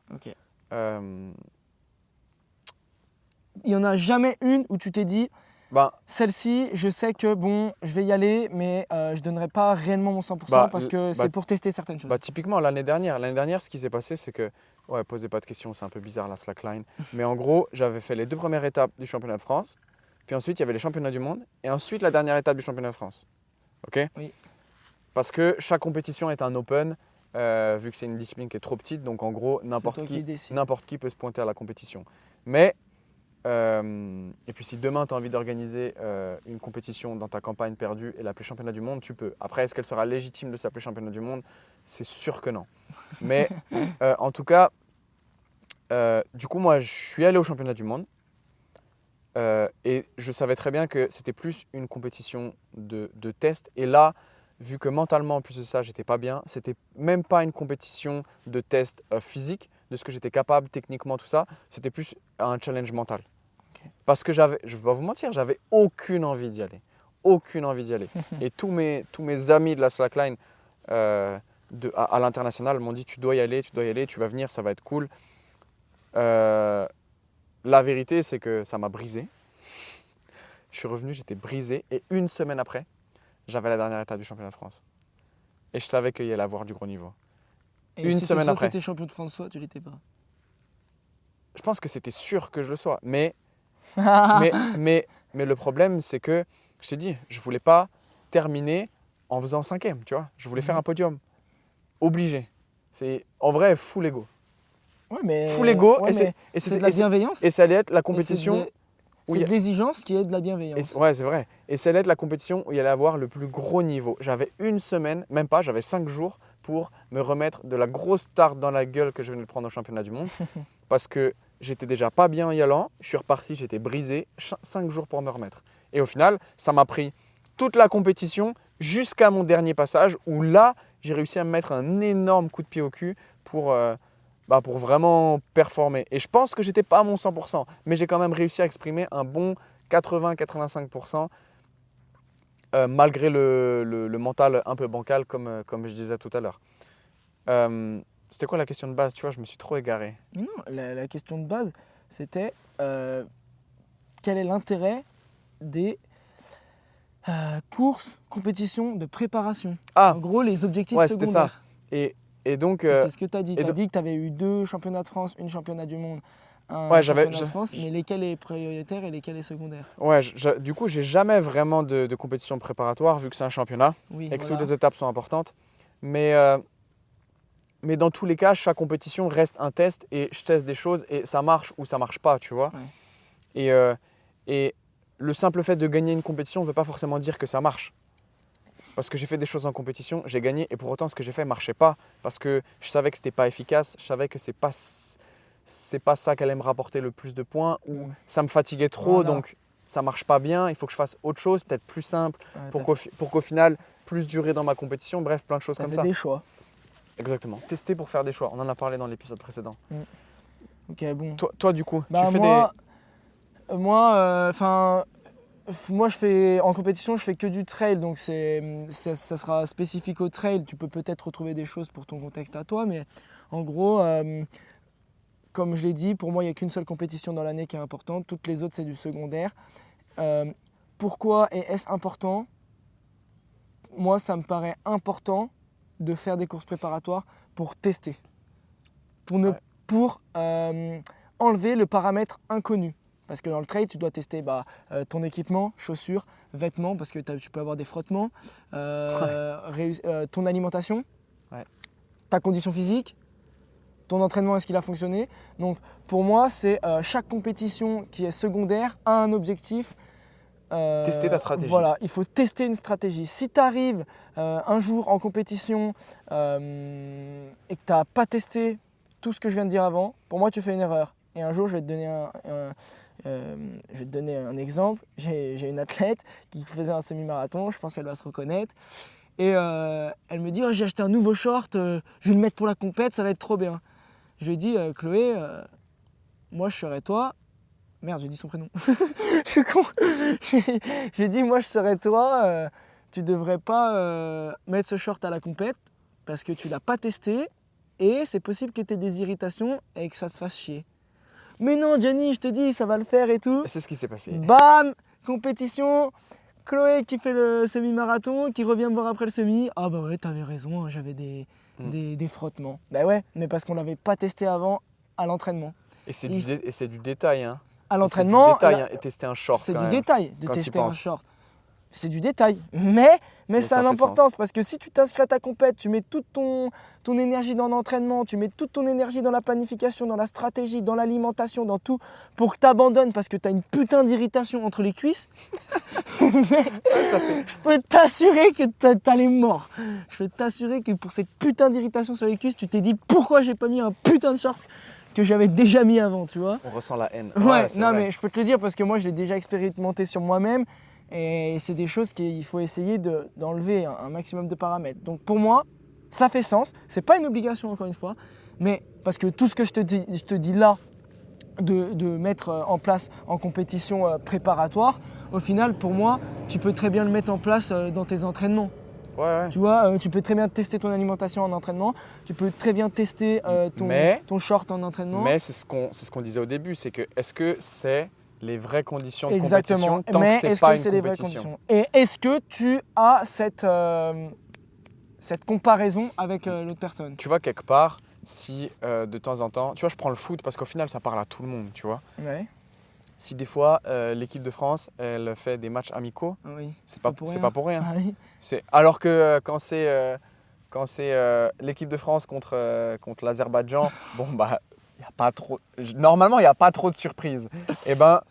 Il n'y en a jamais une où tu t'es dit celle-ci, je sais que je vais y aller, mais je ne donnerai pas réellement mon 100% parce que c'est pour tester certaines choses. Typiquement, l'année dernière, ce qui s'est passé, c'est que, posez pas de questions, c'est un peu bizarre la slackline, mais en gros, j'avais fait les 2 premières étapes du championnat de France, puis ensuite il y avait les championnats du monde, et ensuite la dernière étape du championnat de France. Ok ? Oui. Parce que chaque compétition est un open, vu que c'est une discipline qui est trop petite, donc en gros, n'importe qui peut se pointer à la compétition. Mais et puis si demain tu as envie d'organiser une compétition dans ta campagne perdue et l'appeler championnat du monde, tu peux. Après, est-ce qu'elle sera légitime de s'appeler championnat du monde? C'est sûr que non. Mais en tout cas, du coup, moi, je suis allé au championnat du monde et je savais très bien que c'était plus une compétition de test. Et là, vu que mentalement, en plus de ça, j'étais pas bien, c'était même pas une compétition de test physique, de ce que j'étais capable techniquement, tout ça, c'était plus un challenge mental. Parce que je ne vais pas vous mentir, j'avais aucune envie d'y aller. Aucune envie d'y aller. Et tous mes amis de la slackline à l'international m'ont dit tu dois y aller, tu vas venir, ça va être cool. La vérité, c'est que ça m'a brisé. Je suis revenu, j'étais brisé. Et une semaine après, j'avais la dernière étape du championnat de France. Et je savais qu'il y allait avoir du gros niveau. Et une semaine après. Tu étais champion de France, soit tu l'étais pas. Je pense que c'était sûr que je le sois. Mais le problème, c'est que, je t'ai dit, je ne voulais pas terminer en faisant 5e, tu vois. Je voulais faire un podium. Obligé. C'est en vrai full ego. Ouais, mais full ego. Et c'est de la bienveillance. Et ça allait être la compétition. C'est de l'exigence qui est de la bienveillance. Ouais, c'est vrai. Et ça allait être la compétition où il y allait avoir le plus gros niveau. J'avais une semaine, même pas, j'avais 5 jours pour me remettre de la grosse tarte dans la gueule que je venais de prendre au championnat du monde. Parce que j'étais déjà pas bien y allant, je suis reparti, j'étais brisé, 5 jours pour me remettre. Et au final, ça m'a pris toute la compétition jusqu'à mon dernier passage où là, j'ai réussi à me mettre un énorme coup de pied au cul pour vraiment performer. Et je pense que j'étais pas à mon 100%, mais j'ai quand même réussi à exprimer un bon 80-85%. malgré le mental un peu bancal, comme je disais tout à l'heure. C'était quoi la question de base? Tu vois, je me suis trop égaré. Mais non, la question de base, c'était quel est l'intérêt des courses, compétitions de préparation. Ah, En gros, les objectifs ouais, c'était ça. secondaires. Et donc, Et c'est ce que tu as dit. et Tu as do- dit que tu avais eu 2 championnats de France, une championnat du monde, un ouais, championnat de France, mais lesquels est prioritaire et lesquels est secondaire? ouais, du coup, j'ai jamais vraiment de compétition préparatoire vu que c'est un championnat Oui, et que voilà. toutes les étapes sont importantes. Mais dans tous les cas, chaque compétition reste un test et je teste des choses et ça marche ou ça marche pas, tu vois. Ouais. Et le simple fait de gagner une compétition ne veut pas forcément dire que ça marche. Parce que j'ai fait des choses en compétition, j'ai gagné et pour autant ce que j'ai fait ne marchait pas. Parce que je savais que c'était pas efficace, je savais que c'est pas ça qui allait me rapporter le plus de points ou ça me fatiguait trop Voilà. donc ça marche pas bien, il faut que je fasse autre chose, peut-être plus simple Ouais, pour qu'au final plus durer dans ma compétition, bref, plein de choses t'as comme fait ça. des choix. Exactement. Tester pour faire des choix. On en a parlé dans l'épisode précédent. Ok, bon. Toi du coup, Bah, tu fais moi, je fais en compétition, je fais que du trail, donc ça sera spécifique au trail. Tu peux peut-être retrouver des choses pour ton contexte à toi, mais en gros, comme je l'ai dit, pour moi, il n'y a qu'une seule compétition dans l'année qui est importante. Toutes les autres, c'est du secondaire. Pourquoi est-ce important? Moi, ça me paraît important de faire des courses préparatoires pour tester, pour enlever le paramètre inconnu. Parce que dans le trail, tu dois tester ton équipement, chaussures, vêtements, parce que tu peux avoir des frottements, ton alimentation, ta condition physique, ton entraînement, est-ce qu'il a fonctionné. Donc pour moi, c'est chaque compétition qui est secondaire a un objectif. Tester ta stratégie. Voilà, il faut tester une stratégie. Si tu arrives un jour en compétition et que tu n'as pas testé tout ce que je viens de dire avant, pour moi, tu fais une erreur. Et un jour, je vais te donner un exemple. J'ai une athlète qui faisait un semi-marathon, je pense qu'elle va se reconnaître. Et elle me dit j'ai acheté un nouveau short, je vais le mettre pour la compète, ça va être trop bien. Je lui ai dit Chloé, moi je serais toi. Merde, j'ai dit son prénom. Je suis con. J'ai dit moi je serais toi, tu devrais pas mettre ce short à la compète parce que tu l'as pas testé et c'est possible que tu aies des irritations et que ça te fasse chier. Mais non, Gianni, je te dis, ça va le faire et tout. Et c'est ce qui s'est passé. Bam, compétition. Chloé qui fait le semi-marathon, qui revient me voir après le semi. Ah bah ouais, t'avais raison, hein, j'avais des frottements. Bah ouais, mais parce qu'on l'avait pas testé avant à l'entraînement. Et c'est du détail, hein. À l'entraînement, c'est du détail, hein, et tester un short. c'est quand du même, détail de quand tu tester un penses. short. C'est du détail, mais ça ça a fait l'importance sens. parce que si tu t'inscris à ta compète, tu mets toute ton énergie dans l'entraînement, tu mets toute ton énergie dans la planification, dans la stratégie, dans l'alimentation, dans tout, pour que tu abandonnes parce que tu as une putain d'irritation entre les cuisses, mec, je peux t'assurer que t'as les morts. Je peux t'assurer que pour cette putain d'irritation sur les cuisses, tu t'es dit pourquoi j'ai pas mis un putain de short que j'avais déjà mis avant, tu vois. On ressent la haine. Ouais, c'est non vrai. mais je peux te le dire parce que moi je l'ai déjà expérimenté sur moi-même et c'est des choses qu'il faut essayer d'enlever un maximum de paramètres. Donc pour moi, ça fait sens. C'est pas une obligation encore une fois, mais parce que tout ce que je te dis là, de mettre en place en compétition préparatoire, au final pour moi, tu peux très bien le mettre en place dans tes entraînements. Ouais. Tu vois, tu peux très bien tester ton alimentation en entraînement, tu peux très bien tester ton short en entraînement. Mais c'est ce qu'on disait au début, c'est que est-ce que c'est les vraies conditions de Exactement. compétition tant Mais que c'est est-ce pas que une c'est les vraies compétition. conditions? Et est-ce que tu as cette comparaison avec l'autre personne? Tu vois, quelque part, si de temps en temps, tu vois, je prends le foot parce qu'au final, ça parle à tout le monde, tu vois. Ouais. Si des fois, l'équipe de France, elle fait des matchs amicaux, Oui. c'est pas pour rien. Ah oui. Alors que quand c'est l'équipe de France contre l'Azerbaïdjan, bon bah, y a pas trop. Normalement, il n'y a pas trop de surprises. Et ben,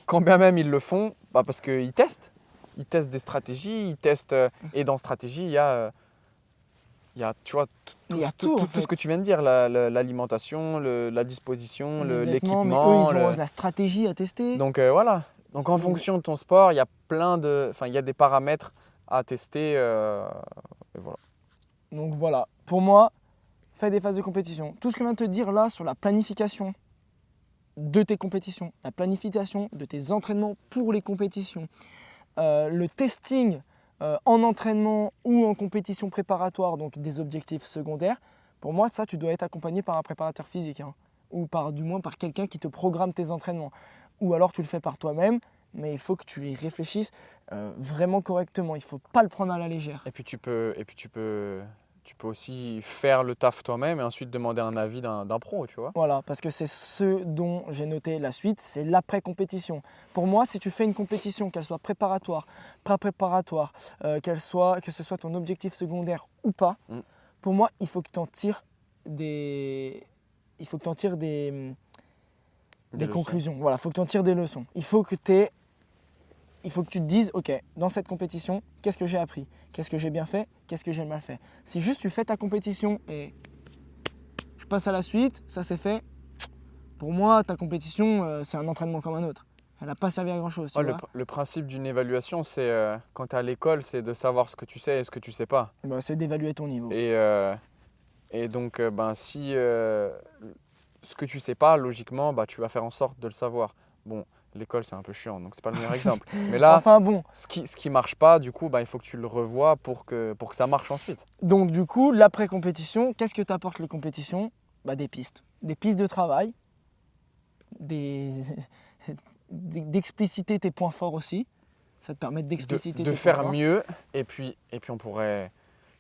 quand bien même ils le font, bah parce qu'ils testent. Ils testent des stratégies, ils testent. Et dans stratégie, il y a, tu vois, Il y a tout, en tout fait. ce que tu viens de dire, l'alimentation, la disposition, Les vêtements, l'équipement. mais eux, ils ont la stratégie à tester. Donc voilà. Donc en fonction de ton sport, il y a il y a des paramètres à tester. Et voilà. Donc voilà, pour moi, fais des phases de compétition. Tout ce que je viens de te dire là sur la planification de tes compétitions, la planification de tes entraînements pour les compétitions, le testing en entraînement ou en compétition préparatoire, donc des objectifs secondaires, pour moi, ça, tu dois être accompagné par un préparateur physique, hein, ou du moins par quelqu'un qui te programme tes entraînements. Ou alors tu le fais par toi-même, mais il faut que tu y réfléchisses vraiment correctement. Il ne faut pas le prendre à la légère. Et puis tu peux aussi faire le taf toi-même et ensuite demander un avis d'un pro, tu vois. Voilà, parce que c'est ce dont j'ai noté la suite, c'est l'après-compétition. Pour moi, si tu fais une compétition, qu'elle soit préparatoire, pré-préparatoire, que ce soit ton objectif secondaire ou pas, pour moi, il faut que tu en tires des conclusions. Voilà, il faut que tu en tires des leçons. Il faut que tu te dises, ok, dans cette compétition, qu'est-ce que j'ai appris? Qu'est-ce que j'ai bien fait? Qu'est-ce que j'ai mal fait? Si juste tu fais ta compétition et je passe à la suite, ça c'est fait. Pour moi, ta compétition, c'est un entraînement comme un autre. Elle n'a pas servi à grand-chose. Le principe d'une évaluation, c'est quand tu es à l'école, c'est de savoir ce que tu sais et ce que tu sais pas. Bah, c'est d'évaluer ton niveau. Et donc, si ce que tu sais pas, logiquement, tu vas faire en sorte de le savoir. Bon, l'école, c'est un peu chiant, donc c'est pas le meilleur exemple. Mais là, enfin bon. ce qui marche pas, du coup, il faut que tu le revoies pour que ça marche ensuite. Donc du coup, l'après-compétition, qu'est-ce que t'apportent les compétitions? Des pistes. Des pistes de travail, d'expliciter tes points forts aussi. Ça te permet d'expliciter tes points forts. De faire mieux, et puis on pourrait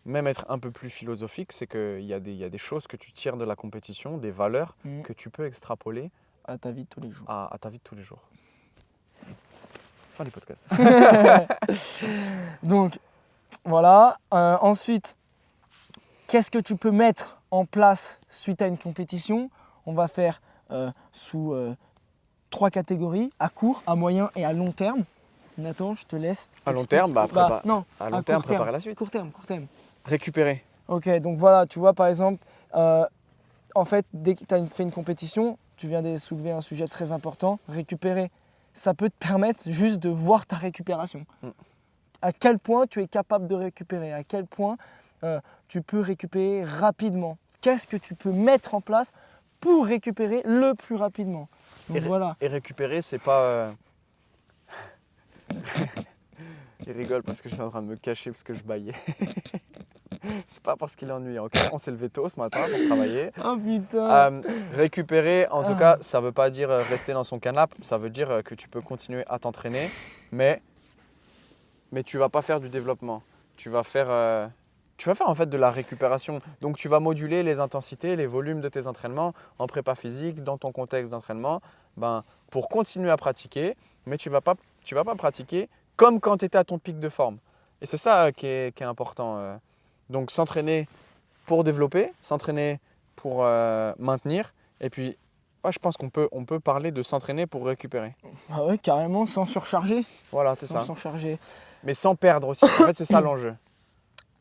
même être un peu plus philosophique, c'est qu'il y a des choses que tu tires de la compétition, des valeurs que tu peux extrapoler à ta vie de tous les jours. À ta vie de tous les jours. Fin du podcast. Donc, voilà. Ensuite, qu'est-ce que tu peux mettre en place suite à une compétition? On va faire sous 3 catégories, à court, à moyen et à long terme. Nathan, je te laisse. À long terme, préparer la suite. Court terme. Récupérer. Ok, donc voilà, tu vois par exemple, en fait, dès que tu as fait une compétition, tu viens de soulever un sujet très important, récupérer. Ça peut te permettre juste de voir ta récupération. À quel point tu es capable de récupérer, à quel point tu peux récupérer rapidement. Qu'est-ce que tu peux mettre en place pour récupérer le plus rapidement. Donc voilà. Et récupérer, c'est pas... Il rigole parce que j'étais en train de me cacher parce que je baillais. C'est pas parce qu'il est ennuyant. Okay, on s'est levé tôt ce matin pour travailler. Oh putain. Récupérer, en tout cas, ça veut pas dire rester dans son canapé. Ça veut dire que tu peux continuer à t'entraîner, mais tu vas pas faire du développement. Tu vas faire en fait de la récupération. Donc tu vas moduler les intensités, les volumes de tes entraînements en prépa physique, dans ton contexte d'entraînement, pour continuer à pratiquer, mais tu vas pas pratiquer comme quand tu étais à ton pic de forme. Et c'est ça qui est important. Donc s'entraîner pour développer, s'entraîner pour maintenir. Et puis, je pense qu'on peut parler de s'entraîner pour récupérer. Ah ouais, carrément, sans surcharger. Voilà, c'est ça. Sans surcharger. Mais sans perdre aussi. En fait, c'est ça l'enjeu.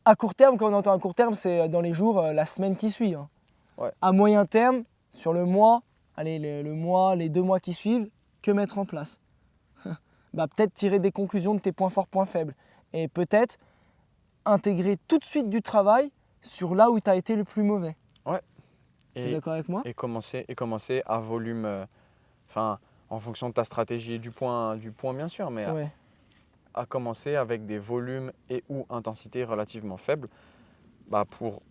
À court terme, quand on entend à court terme, c'est dans les jours, la semaine qui suit. Hein. Ouais. À moyen terme, sur le mois, le mois, les 2 mois qui suivent, que mettre en place? Peut-être tirer des conclusions de tes points forts, points faibles. Et peut-être intégrer tout de suite du travail sur là où tu as été le plus mauvais. Ouais. Tu es d'accord avec moi? Et commencer à volume, en fonction de ta stratégie et du point bien sûr, mais ouais. à commencer avec des volumes et ou intensités relativement faibles pour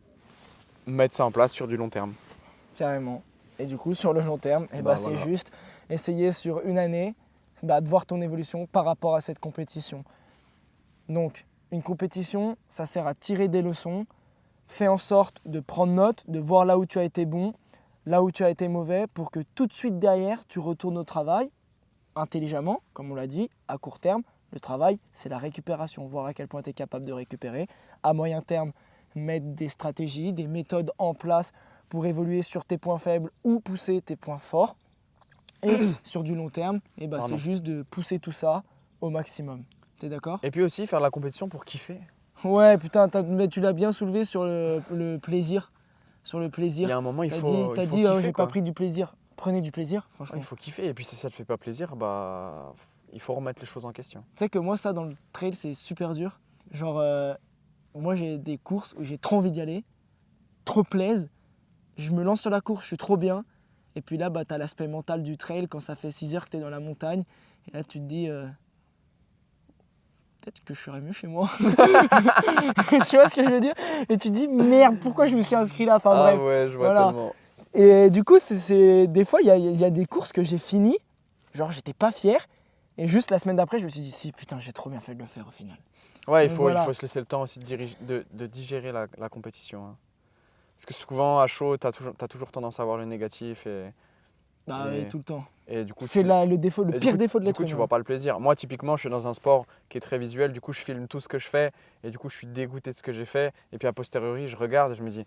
mettre ça en place sur du long terme. Carrément. Et du coup, sur le long terme, c'est voilà. juste essayer sur une année de voir ton évolution par rapport à cette compétition. Donc, une compétition, ça sert à tirer des leçons. Fais en sorte de prendre note, de voir là où tu as été bon, là où tu as été mauvais, pour que tout de suite derrière, tu retournes au travail intelligemment, comme on l'a dit, à court terme. Le travail, c'est la récupération, voir à quel point tu es capable de récupérer. À moyen terme, mettre des stratégies, des méthodes en place pour évoluer sur tes points faibles ou pousser tes points forts. Et sur du long terme, c'est juste de pousser tout ça au maximum. T'es d'accord? Et puis aussi faire de la compétition pour kiffer. Ouais, putain, tu l'as bien soulevé sur le plaisir. Sur le plaisir. Il y a un moment, il faut T'as dit, kiffer, j'ai pas pris du plaisir. Prenez du plaisir, franchement. Il faut kiffer. Et puis si ça te fait pas plaisir, il faut remettre les choses en question. Tu sais que moi, ça, dans le trail, c'est super dur. Genre, moi, j'ai des courses où j'ai trop envie d'y aller, trop plaise. Je me lance sur la course, je suis trop bien. Et puis là, tu as l'aspect mental du trail quand ça fait 6 heures que tu es dans la montagne. Et là, tu te dis, peut-être que je serais mieux chez moi. Tu vois ce que je veux dire? Et tu te dis, merde, pourquoi je me suis inscrit là? Enfin Ah bref. ouais, je vois voilà. tellement. Et du coup, des fois, il y a des courses que j'ai finies, genre j'étais pas fier. Et juste la semaine d'après, je me suis dit, si putain, j'ai trop bien fait de le faire au final. Ouais, Donc, il faut se laisser le temps aussi de digérer la compétition. Hein. Parce que souvent, à chaud, t'as toujours tendance à voir le négatif. Bah Et- oui, tout le temps. Et du coup, C'est le défaut, le et du pire coup- défaut de du l'être coup, tu humain. vois pas le plaisir. Moi, typiquement, je suis dans un sport qui est très visuel. Du coup, je filme tout ce que je fais. Et du coup, je suis dégoûté de ce que j'ai fait. Et puis, a posteriori, je regarde et je me dis,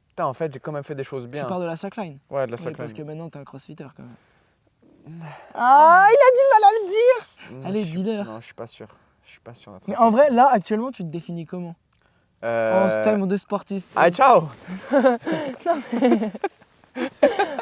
putain, en fait, j'ai quand même fait des choses Tu bien. pars de la slackline. Ouais, de la Oui, slackline. parce que maintenant, t'es un crossfitter quand même. Ah, il a du mal à le dire. Allez, dis-leur. Non, je suis pas sûr. Je suis pas sûr d'être Mais un en vrai, crossfitter. là, actuellement, tu te définis comment? En termes de sportif. Allez, ciao.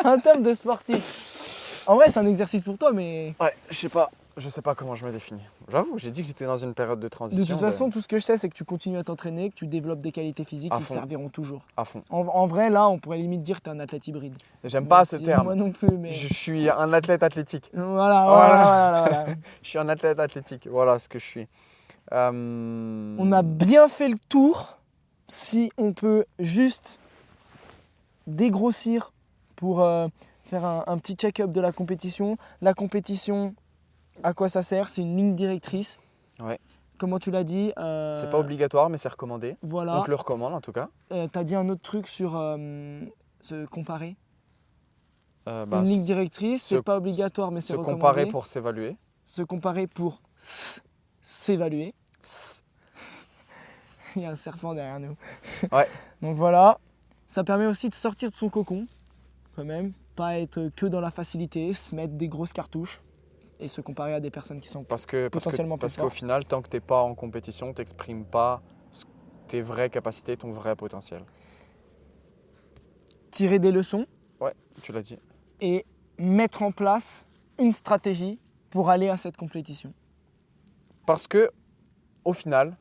En termes de sportif. En vrai, c'est un exercice pour toi, mais Ouais, je sais pas. Je sais pas comment je me définis. J'avoue, j'ai dit que j'étais dans une période de transition. de toute façon, tout ce que je sais, c'est que tu continues à t'entraîner, que tu développes des qualités physiques À qui te fond. serviront toujours. à fond. En vrai, là, on pourrait limite dire que t'es un athlète hybride. J'aime Même pas ce si terme. Moi non plus, mais. Je suis un athlète athlétique. Voilà. Je suis un athlète athlétique. Voilà ce que je suis. On a bien fait le tour. Si on peut juste dégrossir pour faire un petit check-up de la compétition. La compétition, à quoi ça sert? C'est une ligne directrice. Ouais. Comment tu l'as dit C'est pas obligatoire, mais c'est recommandé. Voilà. On te le recommande en tout cas. Tu as dit un autre truc sur se comparer. Bah, Une ligne directrice, se- c'est pas obligatoire, mais c'est se recommandé. comparer pour s'évaluer. Se comparer pour s'évaluer. Il y a un serpent derrière nous. Ouais. Donc voilà, ça permet aussi de sortir de son cocon, quand même, pas être que dans la facilité, se mettre des grosses cartouches et se comparer à des personnes qui sont potentiellement plus parce qu'au fortes. final, tant que t'es pas en compétition, t'exprimes pas tes vraies capacités, ton vrai potentiel. Tirer des leçons Ouais, tu l'as dit. et mettre en place une stratégie pour aller à cette compétition. Parce que, au final,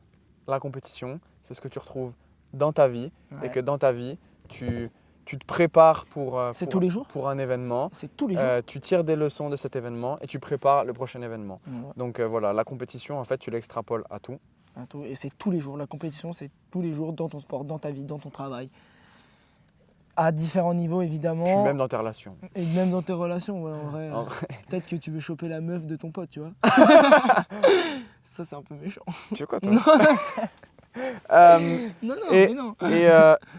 la compétition, c'est ce que tu retrouves dans ta vie. Ouais. Et que dans ta vie, tu te prépares C'est tous les jours. pour un événement. C'est tous les jours. Tu tires des leçons de cet événement et tu prépares le prochain événement. Ouais. Donc voilà, la compétition, en fait, tu l'extrapoles à tout. Et c'est tous les jours. La compétition, c'est tous les jours dans ton sport, dans ta vie, dans ton travail. À différents niveaux, Puis évidemment. même dans tes relations. Et même dans tes relations, ouais, en vrai. En vrai. Peut-être que tu veux choper la meuf de ton pote, tu vois. Ça, c'est un peu méchant. Tu veux quoi, toi Non, Euh, non, Et- mais non. Et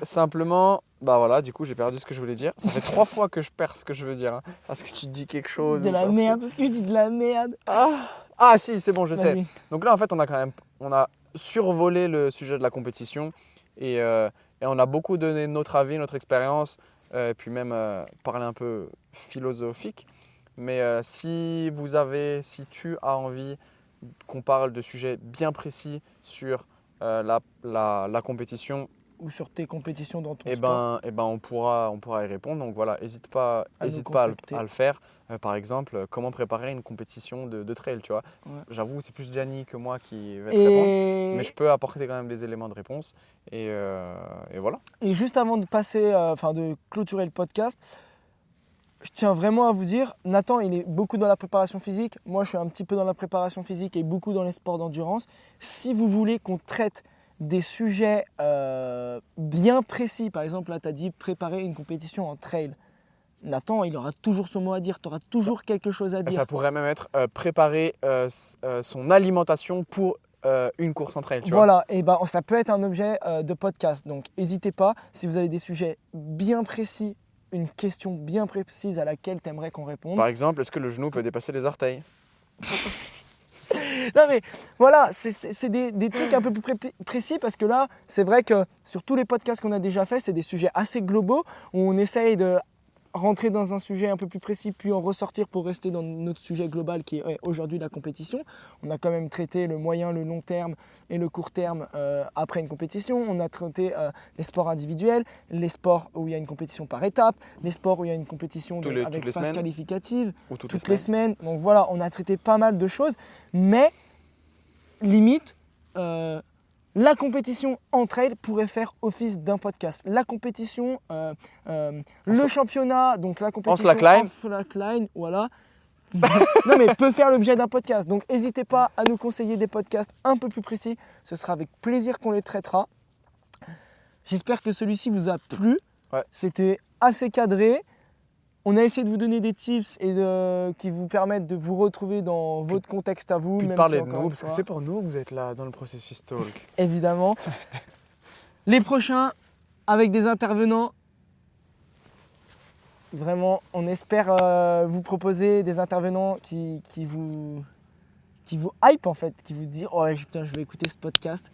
simplement, bah voilà, du coup, j'ai perdu ce que je voulais dire. Ça fait 3 fois que je perds ce que je veux dire. Hein, parce que tu dis quelque chose. De ou la parce que- merde, parce que je dis de la merde. Ah si, c'est bon, je sais. Vas-y. Donc là, en fait, on a survolé le sujet de la compétition et on a beaucoup donné notre avis, notre expérience, puis même parlé un peu philosophique. Mais si tu as envie qu'on parle de sujets bien précis sur la compétition, Ou sur tes compétitions dans ton eh sport. ben, on pourra y répondre. Donc voilà, n'hésite pas À nous à contacter. le faire. Par exemple, comment préparer une compétition de trail, tu vois. Ouais. J'avoue, c'est plus Gianni que moi qui va te répondre. Mais Et, je peux apporter quand même des éléments de réponse. Et voilà. et juste avant de passer, de clôturer le podcast, je tiens vraiment à vous dire, Nathan, il est beaucoup dans la préparation physique. Moi, je suis un petit peu dans la préparation physique et beaucoup dans les sports d'endurance. Si vous voulez qu'on traite des sujets bien précis, par exemple, là, tu as dit préparer une compétition en trail. Nathan, il aura toujours son mot à dire, tu auras toujours quelque chose à dire. Ça pourrait même être préparer son alimentation pour une course en trail, tu vois. Voilà, et ben, ça peut être un objet de podcast. Donc, n'hésitez pas, si vous avez des sujets bien précis, une question bien précise à laquelle tu aimerais qu'on réponde. Par exemple, est-ce que le genou peut dépasser les orteils? Non mais voilà, c'est des trucs un peu plus précis parce que là, c'est vrai que sur tous les podcasts qu'on a déjà fait, c'est des sujets assez globaux où on essaye de rentrer dans un sujet un peu plus précis puis en ressortir pour rester dans notre sujet global qui est aujourd'hui la compétition. On a quand même traité le moyen, le long terme et le court terme après une compétition. On a traité les sports individuels, les sports où il y a une compétition par étape, les sports où il y a une compétition Toutes avec les phase semaines. qualificative. Ou Toutes les semaines. Donc voilà, on a traité pas mal de choses, mais limite, la compétition entre elles pourrait faire office d'un podcast. La compétition, le championnat, donc la compétition slackline. en slackline, voilà, Non mais peut faire l'objet d'un podcast. Donc n'hésitez pas à nous conseiller des podcasts un peu plus précis. Ce sera avec plaisir qu'on les traitera. J'espère que celui-ci vous a plu. Ouais. C'était assez cadré. On a essayé de vous donner des tips qui vous permettent de vous retrouver dans votre contexte à vous. Puis de Même parler si, de encore nous, une parce que fois, c'est pour nous que vous êtes là dans le processus talk. évidemment. Les prochains, avec des intervenants. Vraiment, on espère vous proposer des intervenants qui vous hype en fait, qui vous disent « Oh putain, je vais écouter ce podcast ».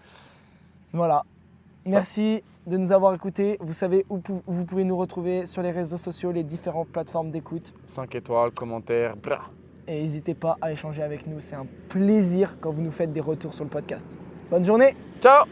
Voilà. Merci de nous avoir écoutés. Vous savez où vous pouvez nous retrouver sur les réseaux sociaux, les différentes plateformes d'écoute. 5 étoiles, commentaires, blah. Et n'hésitez pas à échanger avec nous. C'est un plaisir quand vous nous faites des retours sur le podcast. Bonne journée! Ciao!